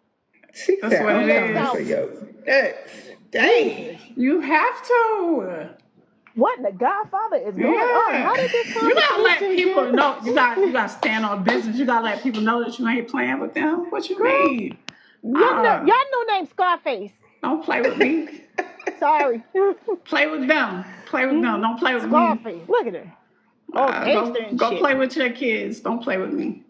Speaker 2: She
Speaker 3: That's
Speaker 2: said,
Speaker 3: what
Speaker 2: I'm
Speaker 3: it
Speaker 2: coming
Speaker 3: is.
Speaker 2: for your nuts. Dang.
Speaker 3: You have to.
Speaker 1: What in the Godfather is going on? How did this
Speaker 3: You gotta let
Speaker 1: conversation
Speaker 3: people
Speaker 1: get-
Speaker 3: know. You gotta stand on business. You gotta let people know that you ain't playing with them. What you mean?
Speaker 1: Y'all know name Scarface.
Speaker 3: Don't play with me.
Speaker 1: Sorry.
Speaker 3: Play with them. Play with them. Don't play with
Speaker 1: Scarface.
Speaker 3: me.
Speaker 1: Look at her. Oh, gangster and
Speaker 3: Go
Speaker 1: shit.
Speaker 3: play with your kids. Don't play with me.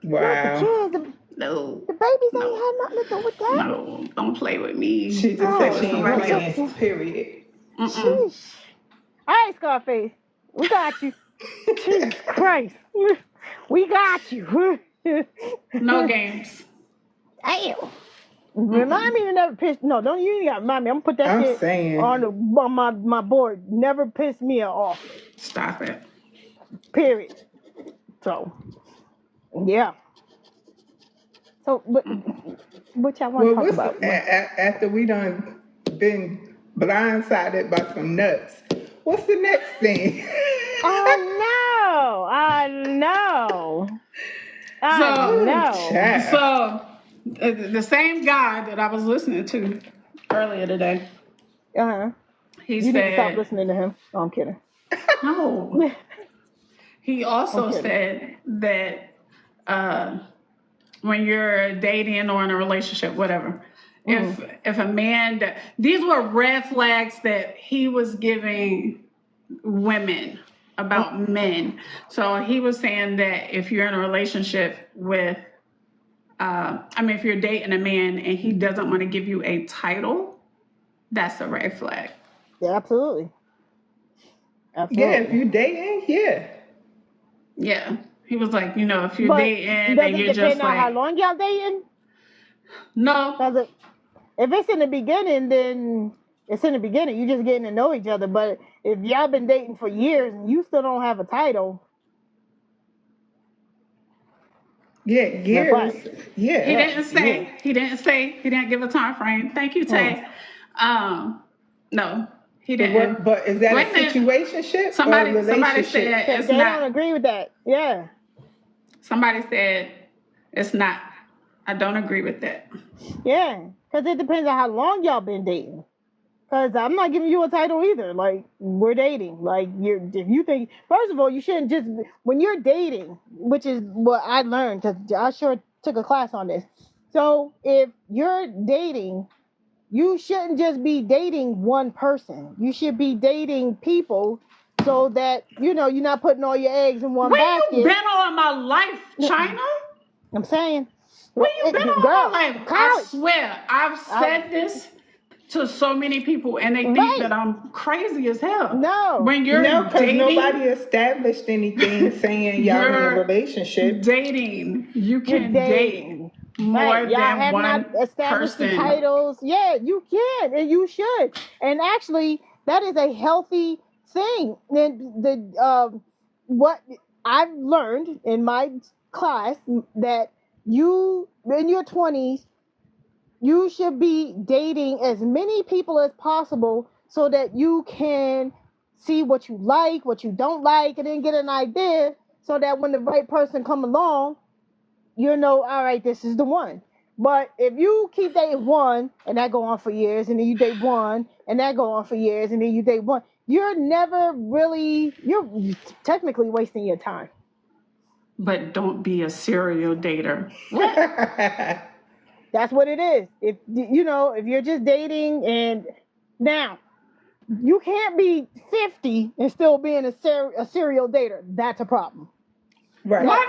Speaker 2: Wow.
Speaker 1: The kids,
Speaker 3: No.
Speaker 1: the babies ain't had nothing to do with that.
Speaker 3: No, don't play with me.
Speaker 2: She just said she ain't
Speaker 3: Somebody
Speaker 2: playing,
Speaker 3: else.
Speaker 2: period.
Speaker 1: Sheesh. All right, Scarface. We got you. Jesus Christ. We got you.
Speaker 3: No games.
Speaker 1: Damn. Remind me to never piss. No, don't you gotta remind me. I'm gonna put that
Speaker 2: I'm
Speaker 1: shit
Speaker 2: saying.
Speaker 1: on my board. Never piss me off.
Speaker 3: Stop it.
Speaker 1: Period. So, yeah. So, what y'all want to talk about?
Speaker 2: After we done been blindsided by some nuts, what's the next thing?
Speaker 1: I know.
Speaker 3: So the same guy that I was listening to earlier today. He
Speaker 1: You
Speaker 3: said,
Speaker 1: need to stop listening to him. Oh, I'm kidding.
Speaker 3: No. He also said that when you're dating or in a relationship, whatever, if a man, these were red flags that he was giving women about men. So he was saying that if you're in a relationship with I mean, if you're dating a man and he doesn't want to give you a title, that's a red flag.
Speaker 1: Yeah, absolutely.
Speaker 2: Yeah, if
Speaker 1: Absolutely.
Speaker 2: you dating, yeah.
Speaker 3: Yeah. He was like, if you're
Speaker 1: But
Speaker 3: dating and
Speaker 1: does it
Speaker 3: you're just
Speaker 1: depend on how
Speaker 3: like,
Speaker 1: long y'all dating?
Speaker 3: no,
Speaker 1: Does it? If it's in the beginning, then it's in the beginning. You just getting to know each other. But if y'all been dating for years and you still don't have a title,
Speaker 2: Yeah,
Speaker 1: red
Speaker 2: years.
Speaker 1: flag.
Speaker 2: Yeah.
Speaker 3: he
Speaker 1: Yeah,
Speaker 3: didn't
Speaker 1: yeah.
Speaker 3: say, he didn't say, he didn't give a time frame. Thank you,
Speaker 1: Hmm.
Speaker 3: Tay. No, he
Speaker 2: But
Speaker 3: didn't.
Speaker 2: what? But is that a
Speaker 3: Wait a minute.
Speaker 2: situationship or a
Speaker 3: Somebody
Speaker 2: relationship?
Speaker 3: said it's
Speaker 1: They
Speaker 3: not.
Speaker 1: don't agree with that. Yeah.
Speaker 3: Somebody said it's not. I don't agree with that.
Speaker 1: Yeah. Because it depends on how long y'all been dating. Because I'm not giving you a title either. Like, we're dating. Like, if you think, first of all, you shouldn't just, when you're dating, which is what I learned, because I sure took a class on this. So, if you're dating, you shouldn't just be dating one person. You should be dating people so that, you're not putting all your eggs in one
Speaker 3: Where you
Speaker 1: basket.
Speaker 3: been all my life, China?
Speaker 1: I'm saying,
Speaker 3: Where you been all
Speaker 1: girl,
Speaker 3: my life? I
Speaker 1: college.
Speaker 3: swear, I've said this to so many people, and they think
Speaker 1: Right.
Speaker 3: that I'm crazy as hell.
Speaker 1: No.
Speaker 3: When you're
Speaker 2: No, because nobody
Speaker 3: dating,
Speaker 2: established anything saying y'all in a
Speaker 3: you're
Speaker 2: relationship.
Speaker 3: dating. You
Speaker 1: You're
Speaker 3: can date
Speaker 1: dating. Right.
Speaker 3: more
Speaker 1: Y'all
Speaker 3: than
Speaker 1: have not
Speaker 3: one
Speaker 1: established the
Speaker 3: person.
Speaker 1: titles. Yeah, you can and you should. And actually, that is a healthy thing. And what I've learned in my class that you in your 20s, you should be dating as many people as possible so that you can see what you like, what you don't like, and then get an idea so that when the right person come along, all right, this is the one. But if you keep dating one and that go on for years, and then you date one and that go on for years, and then you date one, you're technically wasting your time.
Speaker 3: But don't be a serial dater. What?
Speaker 1: That's what it is. If you're just dating, and now you can't be 50 and still being a serial dater. That's a problem.
Speaker 2: Right.
Speaker 3: Why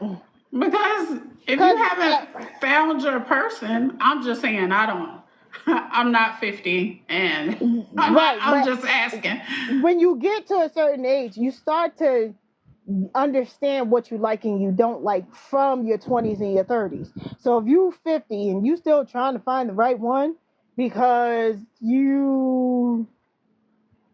Speaker 3: not? Because if you haven't found your person, I'm just saying I don't. I'm not 50, and
Speaker 1: Right,
Speaker 3: I'm
Speaker 1: but
Speaker 3: just asking.
Speaker 1: when you get to a certain age, you start to understand what you like and you don't like from your 20s and your 30s. So if you 50 and you still trying to find the right one because you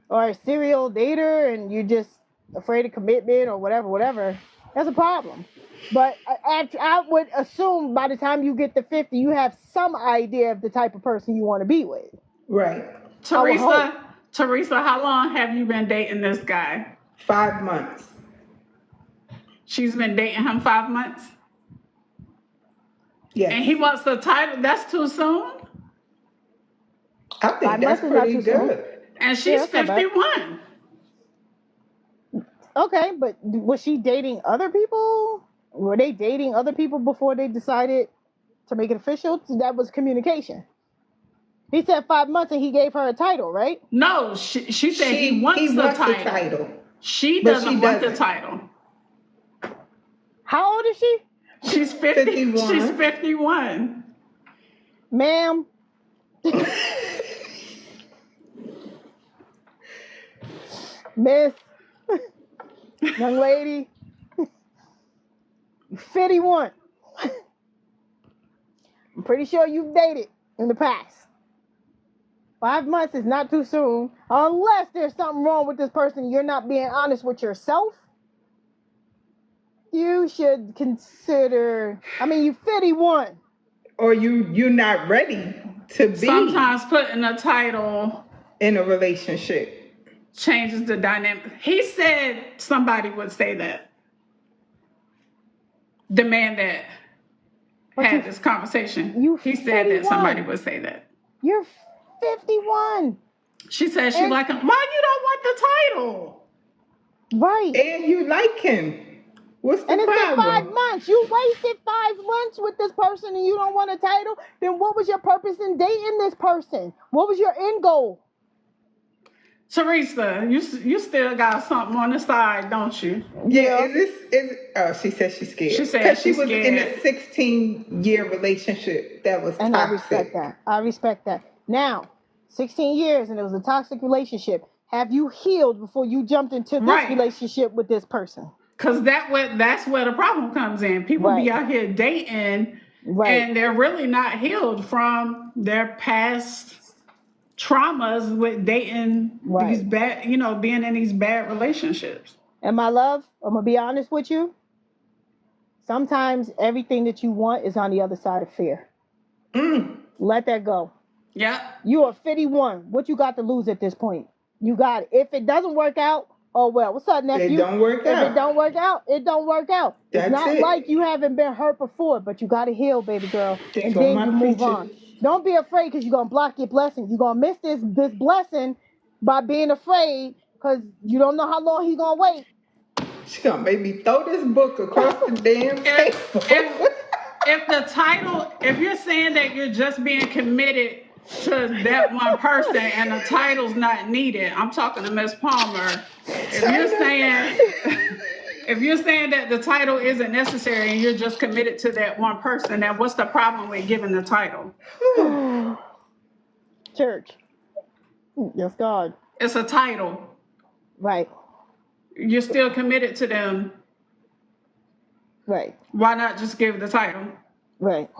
Speaker 1: are a serial dater and you're just afraid of commitment or whatever, that's a problem. But I would assume by the time you get to 50, you have some idea of the type of person you want to be with.
Speaker 2: Right.
Speaker 1: I would hope.
Speaker 3: Teresa, how long have you been dating this guy?
Speaker 2: 5 months.
Speaker 3: She's been dating him 5 months?
Speaker 2: Yes.
Speaker 3: And he wants the title. That's too soon?
Speaker 2: I think
Speaker 1: 5
Speaker 2: that's
Speaker 1: months is not
Speaker 2: pretty
Speaker 1: too soon.
Speaker 2: good.
Speaker 3: And she's
Speaker 1: that's not bad.
Speaker 3: 51.
Speaker 1: Okay, but was she dating other people? Were they dating other people before they decided to make it official? So that was communication. He said 5 months and he gave her a title, right?
Speaker 3: No, she said he wants the title. She
Speaker 2: But
Speaker 3: doesn't want the title.
Speaker 1: How old is she?
Speaker 3: She's 50.
Speaker 2: 51.
Speaker 3: She's 51.
Speaker 1: Ma'am. Miss. Young lady. 51. I'm pretty sure you've dated in the past. 5 months is not too soon, unless there's something wrong with this person. You're not being honest with yourself. You should consider. I mean, you're 51.
Speaker 2: Or you're not ready to be.
Speaker 3: Sometimes putting a title
Speaker 2: in a relationship
Speaker 3: changes the dynamic. He said somebody would say that. The man that had this conversation, he said
Speaker 1: 51.
Speaker 3: that somebody would say that.
Speaker 1: You're 51.
Speaker 3: She said she like him. Why you don't want the title?
Speaker 1: Right.
Speaker 2: And you like him. What's the problem?
Speaker 1: And it's been 5 months. You wasted 5 months with this person and you don't want a title. Then what was your purpose in dating this person? What was your end goal?
Speaker 3: Teresa, you still got something on the side, don't you?
Speaker 2: Yeah, she said she's scared.
Speaker 3: She said
Speaker 2: Because she
Speaker 3: she's
Speaker 2: was in
Speaker 3: scared.
Speaker 2: a 16-year relationship that was
Speaker 1: And
Speaker 2: toxic.
Speaker 1: I respect that. I respect that. Now, 16 years and it was a toxic relationship. Have you healed before you jumped into this
Speaker 3: Right.
Speaker 1: relationship with this person?
Speaker 3: Because that's where the problem comes in. People be
Speaker 1: Right.
Speaker 3: out here dating
Speaker 1: Right.
Speaker 3: and they're really not healed from their past traumas with dating these
Speaker 1: Right.
Speaker 3: bad, being in these bad relationships.
Speaker 1: And my love, I'm going to be honest with you. Sometimes everything that you want is on the other side of fear. Let that go.
Speaker 3: Yeah.
Speaker 1: You are 51. What you got to lose at this point? You got it. If it doesn't work out, oh well. What's up, nephew?
Speaker 2: It don't work
Speaker 1: If
Speaker 2: out.
Speaker 1: it don't work out, it don't work out.
Speaker 2: That's
Speaker 1: it's not
Speaker 2: it.
Speaker 1: like you haven't been hurt before, but you got to heal, baby girl,
Speaker 2: There
Speaker 1: and
Speaker 2: go
Speaker 1: then
Speaker 2: my
Speaker 1: you move
Speaker 2: preacher.
Speaker 1: on. Don't be afraid because you're gonna block your blessing. You're gonna miss this blessing by being afraid because you don't know how long he's gonna wait.
Speaker 2: She gonna make me throw this book across the damn table.
Speaker 3: If the title, if you're saying that you're just being committed to that one person and the title's not needed, I'm talking to Miss Palmer. If you're saying that the title isn't necessary and you're just committed to that one person, then what's the problem with giving the title?
Speaker 1: Church. Yes, God.
Speaker 3: It's a title.
Speaker 1: Right.
Speaker 3: You're still committed to them.
Speaker 1: Right.
Speaker 3: Why not just give the title?
Speaker 1: Right.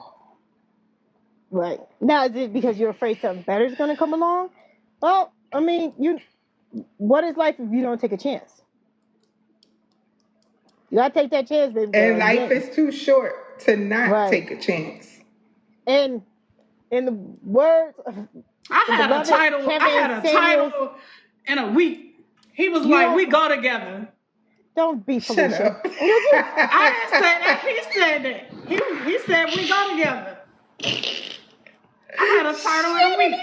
Speaker 1: Right. Now, is it because you're afraid something better is going to come along? Well, I mean, what is life if you don't take a chance? You got to take that chance, baby girl.
Speaker 2: And life is too short to not take a chance.
Speaker 1: And in the words of
Speaker 3: I had a title in a week. He was like, we go together.
Speaker 1: Don't be Felicia.
Speaker 2: Shut up.
Speaker 3: I didn't say that. He said that. He said we go together. I had a title in a week.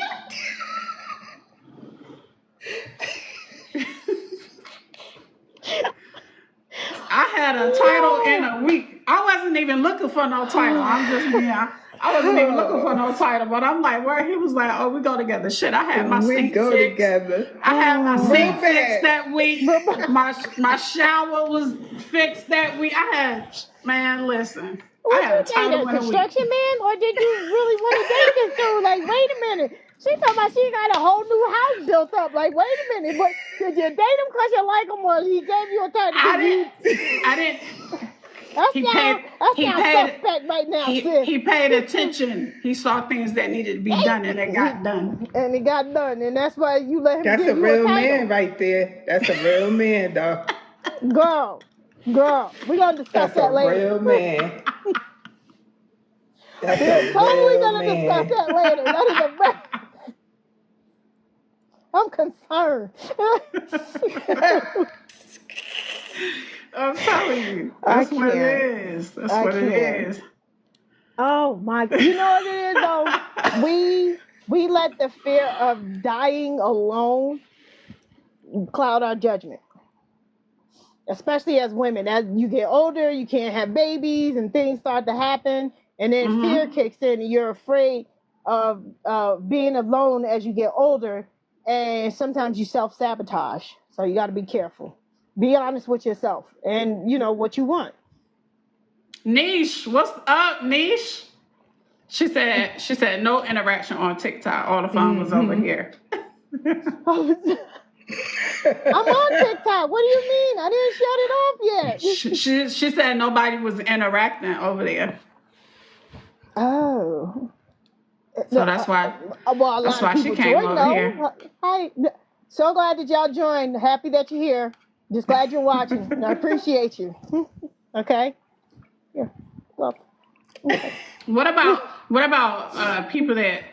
Speaker 3: I had a title in a week. I wasn't even looking for no title. I wasn't even looking for no title, but I'm like, where he was like, oh, we go together. Shit, I had my seat fixed.
Speaker 2: Together.
Speaker 3: I had my seat fixed that week. My shower was fixed that week. Listen.
Speaker 1: Was you dating a construction man, or did you really want to date this dude? Like, wait a minute. She talking about she got a whole new house built up. Like, wait a minute. But did you date him because you like him, or he gave you a title?
Speaker 3: I didn't. He paid
Speaker 1: suspect right now, sis.
Speaker 3: He paid attention. He saw things that needed to be done, and it got done.
Speaker 1: And it got done, and that's why you let him.
Speaker 2: That's
Speaker 1: give
Speaker 2: a
Speaker 1: you
Speaker 2: real
Speaker 1: a title.
Speaker 2: man right there. That's a real man, dog.
Speaker 1: Girl, we're gonna discuss that later.
Speaker 2: Real man. That's
Speaker 1: We're totally gonna discuss that later. That is a real. I'm concerned.
Speaker 3: I'm telling you, that's what it is. That's what it is.
Speaker 1: Oh my! You know what it is though. We let the fear of dying alone cloud our judgment, especially as women. As you get older, you can't have babies, and things start to happen, and then fear kicks in, and you're afraid of being alone as you get older, and sometimes you self-sabotage. So you got to be careful. Be honest with yourself, and you know what you want. Niche,
Speaker 3: what's up, Niche? She said no interaction on TikTok. All the fun was over here.
Speaker 1: I'm on TikTok. What do you mean? I didn't shut it off yet.
Speaker 3: She said nobody was interacting over there.
Speaker 1: Oh.
Speaker 3: So that's why.
Speaker 1: Well,
Speaker 3: that's why she came over here.
Speaker 1: Hi. So glad that y'all joined. Happy that you're here. Just glad you're watching. I appreciate you. Okay. Yeah. Well. Okay.
Speaker 3: What about people that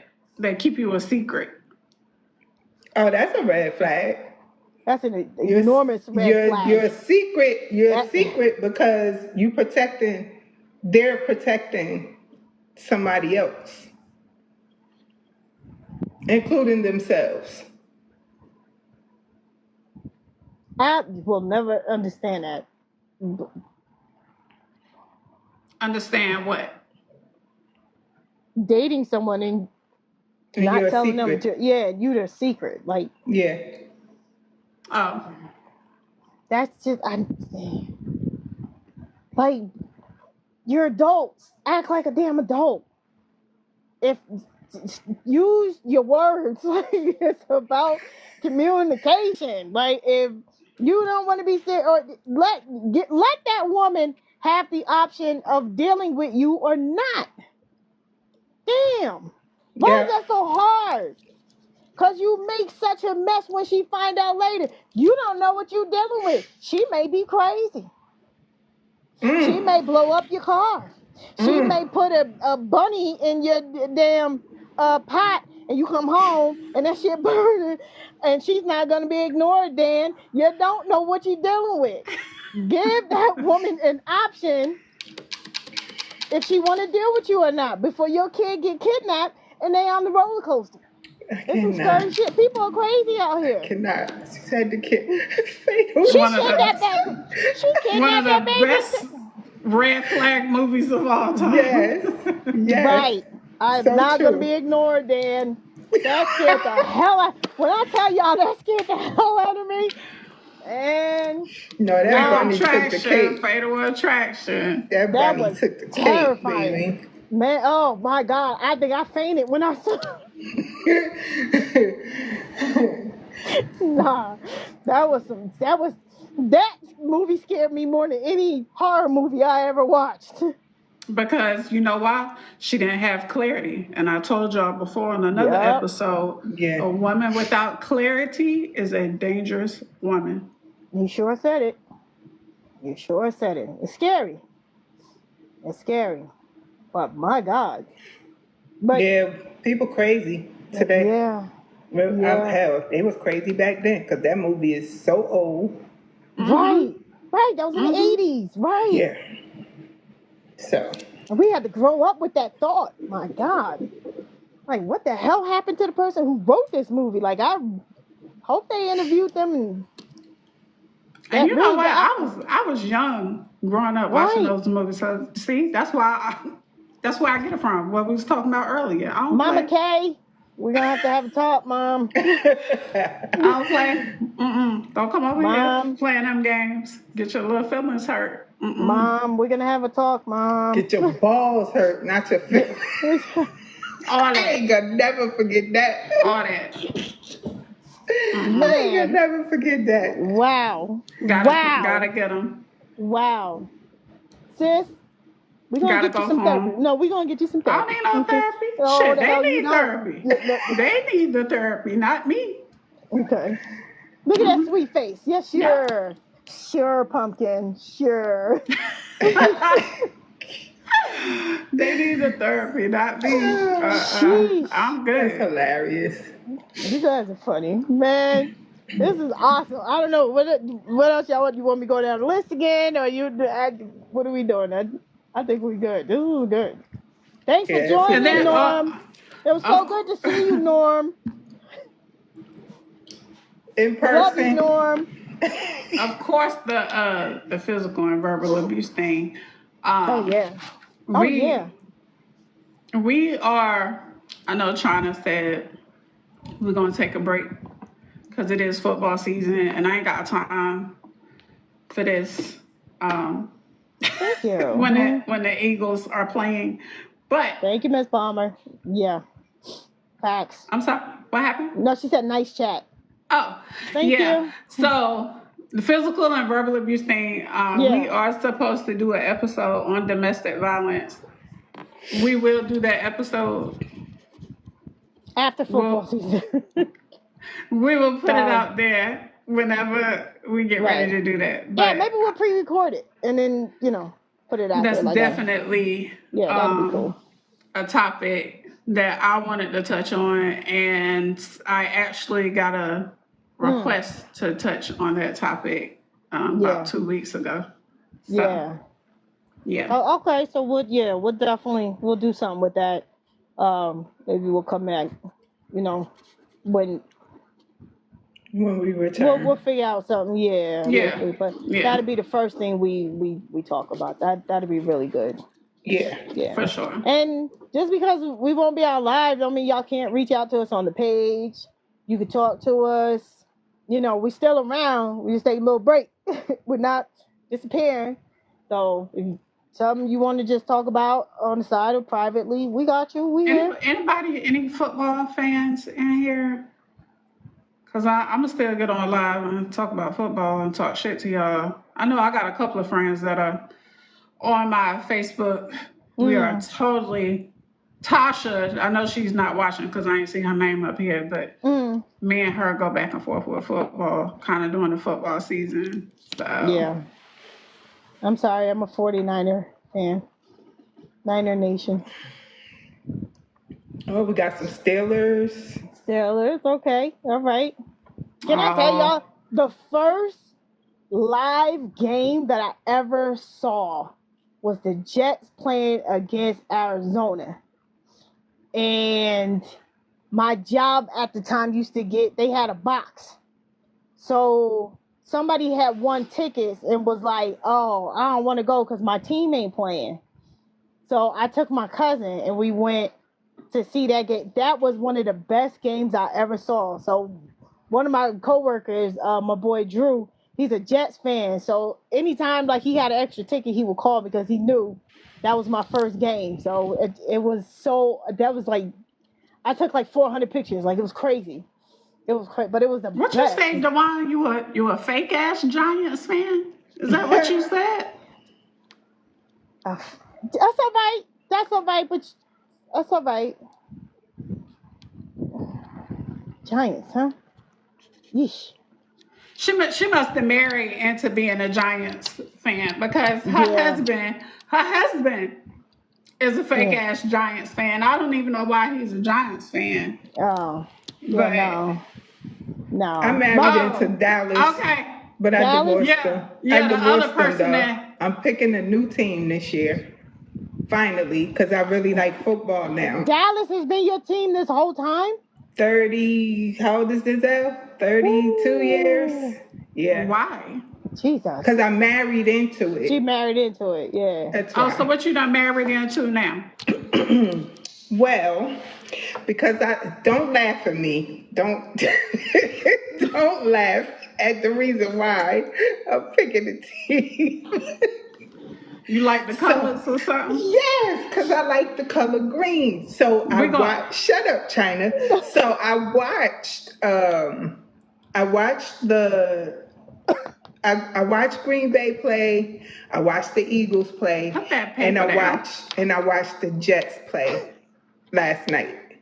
Speaker 3: keep you a secret?
Speaker 2: Oh, that's a red flag.
Speaker 1: That's an enormous red flag.
Speaker 2: You're a secret. You're a secret because they're protecting somebody else, including themselves.
Speaker 1: I will never understand that.
Speaker 3: Understand what?
Speaker 1: Dating someone and not telling them. You're the secret. Like,
Speaker 2: yeah.
Speaker 3: Oh,
Speaker 1: That's just like you're adults. Act like a damn adult. If use your words, like it's about communication. Like if you don't want to be serious, or let that woman have the option of dealing with you or not. Damn, why is
Speaker 2: Yeah.
Speaker 1: that so hard? Cause you make such a mess when she find out later. You don't know what you're dealing with. She may be crazy. She may
Speaker 2: Mm.
Speaker 1: blow up your car. She may
Speaker 2: Mm.
Speaker 1: put a bunny in your damn pot, and you come home and that shit burning, and she's not gonna be ignored. Dan, you don't know what you're dealing with. Give that woman an option if she want to deal with you or not before your kid get kidnapped and they on the roller coaster.
Speaker 2: I
Speaker 1: It's some
Speaker 2: cannot.
Speaker 1: scary shit. People are crazy out here.
Speaker 2: Cannot. She said the kid. Fatal
Speaker 1: She
Speaker 3: one of
Speaker 1: kidnapped
Speaker 3: the
Speaker 1: that. She
Speaker 3: one of
Speaker 1: kidnapped that
Speaker 3: the
Speaker 1: baby.
Speaker 3: best red flag movies of all time.
Speaker 2: Yes. Yes.
Speaker 1: Right. I'm
Speaker 2: So
Speaker 1: not gonna be
Speaker 2: true.
Speaker 1: ignored, Dan. That scared the hell out. When I tell y'all that scared the hell out of me, and
Speaker 2: No, that
Speaker 3: Fatal
Speaker 2: bunny took the
Speaker 3: Attraction,
Speaker 2: cake.
Speaker 3: Fatal Attraction.
Speaker 2: That
Speaker 1: that
Speaker 2: bunny
Speaker 1: was
Speaker 2: took the cake,
Speaker 1: terrifying.
Speaker 2: baby.
Speaker 1: Man, oh my God. I think I fainted when I saw nah. That movie scared me more than any horror movie I ever watched.
Speaker 3: Because you know why? She didn't have clarity. And I told y'all before on another
Speaker 1: Yep.
Speaker 3: episode,
Speaker 2: Yeah.
Speaker 3: a woman without clarity is a dangerous woman.
Speaker 1: You sure said it. You sure said it. It's scary. It's scary. But my God. But
Speaker 2: Yeah, people crazy today.
Speaker 1: yeah.
Speaker 2: Well,
Speaker 1: Yeah.
Speaker 2: hell, it was crazy back then because that movie is so old.
Speaker 1: Right. Right. That was in the
Speaker 3: Mhm.
Speaker 1: 80s. Right.
Speaker 2: Yeah. So,
Speaker 1: And we had to grow up with that thought. My God. Like, what the hell happened to the person who wrote this movie? Like, I hope they interviewed them and
Speaker 3: And
Speaker 1: that
Speaker 3: you know
Speaker 1: really
Speaker 3: what?
Speaker 1: got
Speaker 3: I was young growing up watching
Speaker 1: right.
Speaker 3: those movies. So see, that's where I get it from. What we was talking about earlier. I don't
Speaker 1: Mama
Speaker 3: play.
Speaker 1: Kay, we're gonna have a talk, Mom.
Speaker 3: I don't play. Don't come over here
Speaker 1: Mom,
Speaker 3: playing them games. Get your little feelings hurt.
Speaker 1: Mom, we're gonna have a talk, Mom.
Speaker 2: get your balls hurt, not your feelings.
Speaker 3: All
Speaker 2: I
Speaker 3: that.
Speaker 2: ain't gonna never forget that.
Speaker 3: All that.
Speaker 2: I ain't gonna
Speaker 1: Man,
Speaker 2: never forget that.
Speaker 1: wow.
Speaker 3: Gotta
Speaker 1: Wow.
Speaker 3: get them.
Speaker 1: Wow. Sis, we're gonna
Speaker 3: Gotta
Speaker 1: get you
Speaker 3: go
Speaker 1: some therapy.
Speaker 3: home.
Speaker 1: No, we're gonna get you some
Speaker 3: I don't
Speaker 1: therapy.
Speaker 3: need no
Speaker 1: Okay.
Speaker 3: therapy.
Speaker 1: Oh,
Speaker 3: Shit,
Speaker 1: the
Speaker 3: they
Speaker 1: hell you
Speaker 3: need
Speaker 1: don't.
Speaker 3: therapy. They need the therapy, not me.
Speaker 1: Okay. Look at that sweet face. Yes,
Speaker 3: Yeah.
Speaker 1: sure. Sure, pumpkin. Sure.
Speaker 3: They need the therapy, not me.
Speaker 1: Sheesh.
Speaker 3: I'm
Speaker 2: That's
Speaker 3: good.
Speaker 2: hilarious.
Speaker 1: You guys are funny. Man, this is awesome. I don't know. What else y'all want? You want me to go down the list again? Or what are we doing? I think we're good. This was good. Thanks for
Speaker 2: Yes, it
Speaker 3: And
Speaker 1: joining,
Speaker 3: then,
Speaker 2: was.
Speaker 1: Norm. It was so
Speaker 3: of,
Speaker 1: good to see you, Norm.
Speaker 2: In
Speaker 1: Love you,
Speaker 2: person.
Speaker 1: Norm.
Speaker 3: of course, the physical and verbal abuse thing.
Speaker 1: Oh, yeah. Oh,
Speaker 3: We
Speaker 1: yeah.
Speaker 3: we are. I know China said we're gonna take a break because it is football season, and I ain't got time for this. Um,
Speaker 1: Thank you.
Speaker 3: when the Eagles are playing, but
Speaker 1: Thank you, Miss Palmer. Yeah. Facts.
Speaker 3: I'm sorry. What happened?
Speaker 1: No, she said nice chat.
Speaker 3: Oh,
Speaker 1: Thank
Speaker 3: yeah.
Speaker 1: you.
Speaker 3: So the physical and verbal abuse thing, we
Speaker 1: Yeah.
Speaker 3: are supposed to do an episode on domestic violence. We will do that episode.
Speaker 1: After football season.
Speaker 3: We will put it
Speaker 1: So,
Speaker 3: out there whenever we get ready
Speaker 1: right.
Speaker 3: to do that.
Speaker 1: Yeah,
Speaker 3: But
Speaker 1: maybe we'll pre-record it and then, put it out
Speaker 3: that's
Speaker 1: there like that.
Speaker 3: definitely
Speaker 1: Yeah, that'll be cool.
Speaker 3: a topic that I wanted to touch on, and I actually got a request to touch on that topic about 2 weeks ago. So,
Speaker 1: Yeah.
Speaker 3: yeah.
Speaker 1: Oh, okay. So we'll definitely do something with that. Maybe we'll come back, when
Speaker 2: When we return.
Speaker 1: we'll figure out something. Yeah.
Speaker 3: Yeah.
Speaker 1: But
Speaker 3: Yeah.
Speaker 1: that'll be the first thing we talk about. That'll be really good.
Speaker 2: Yeah.
Speaker 1: Yeah.
Speaker 3: For sure.
Speaker 1: And just because we won't be out live don't mean y'all can't reach out to us on the page. You can talk to us. we still around. We just take a little break. We're not disappearing. So if something you want to just talk about on the side or privately, we got you. We here.
Speaker 3: Any football fans in here? Because I'm going to still get on live and talk about football and talk shit to y'all. I know I got a couple of friends that are on my Facebook. We are totally... Tasha, I know she's not watching because I ain't see her name up here, but me and her go back and forth with football, kind of during the football season. So.
Speaker 1: Yeah. I'm sorry, I'm a 49er fan. Niner Nation.
Speaker 2: Oh, we got some Steelers.
Speaker 1: Steelers, okay. All right. Can I tell y'all, the first live game that I ever saw was the Jets playing against Arizona. And my job at the time they had a box. So somebody had won tickets and was like, oh, I don't want to go because my team ain't playing. So I took my cousin and we went to see that game. That was one of the best games I ever saw. So one of my coworkers, my boy Drew, he's a Jets fan. So anytime like he had an extra ticket, he would call because he knew that was my first game. So that was like, I took like 400 pictures. Like it was crazy. It was crazy, but it was the
Speaker 3: what
Speaker 1: best.
Speaker 3: You say, Dewan? You a fake ass Giants fan? Is that what you said?
Speaker 1: That's all right. That's all right, but that's all right. Giants, huh? Yeesh.
Speaker 3: She must have married into being a Giants fan because her husband is a fake ass Giants fan. I don't even know why he's a Giants fan.
Speaker 1: Oh, yeah, no.
Speaker 2: I'm married into Dallas.
Speaker 3: Okay.
Speaker 2: But I divorced them.
Speaker 3: Yeah, the other person
Speaker 2: that I'm picking a new team this year. Finally, because I really like football now.
Speaker 1: Dallas has been your team this whole time?
Speaker 2: 30, how old is Denzel? 32 years? Yeah.
Speaker 3: Why?
Speaker 1: Jesus.
Speaker 2: Because I married into it.
Speaker 1: She married into it, yeah.
Speaker 2: That's why.
Speaker 3: So what you done married into now?
Speaker 2: Well, because don't laugh at me. Don't don't laugh at the reason why I'm picking the team.
Speaker 3: You like the colors or something?
Speaker 2: Yes, because I like the color green. So shut up, China. So I watched Green Bay play. I watched the Eagles play.
Speaker 3: Put that paper
Speaker 2: and I
Speaker 3: down.
Speaker 2: watched the Jets play last night.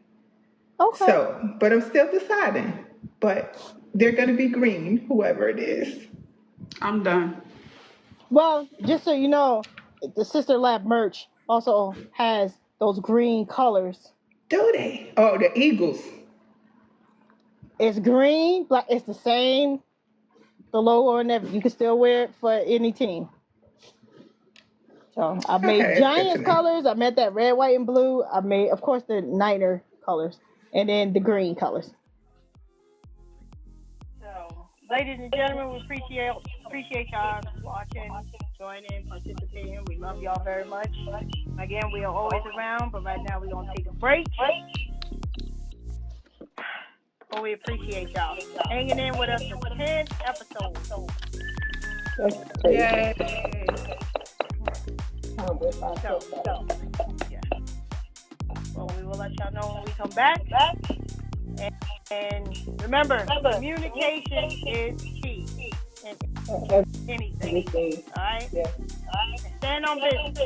Speaker 1: Okay.
Speaker 2: So, but I'm still deciding. But they're gonna be green, whoever it is.
Speaker 3: I'm done.
Speaker 1: Well, just so you know, the Sister Lab merch also has those green colors.
Speaker 2: Do they? Oh, the Eagles.
Speaker 1: It's green, but it's the same, the logo and everything. You can still wear it for any team. So I made Giants colors. I made that red, white, and blue. I made, of course, the Niner colors, and then the green colors.
Speaker 4: So, ladies and gentlemen, we appreciate y'all watching, joining, participating. We love y'all very much. Again, we are always around, but right now we're gonna take a break. But we appreciate y'all hanging in with us for 10 episodes.
Speaker 2: Yay!
Speaker 4: Yeah. Well, we will let y'all know when we come back. And remember, communication is key in anything. All right?
Speaker 2: Yeah.
Speaker 4: Stand on business.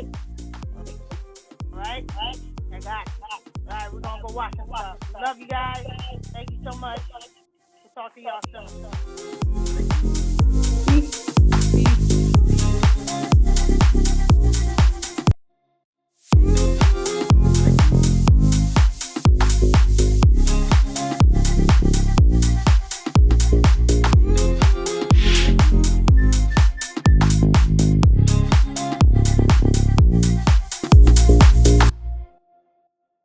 Speaker 4: All right? I got it. All right, we're going to go watch some stuff. Love you guys. Thank you so much. We'll talk to y'all soon.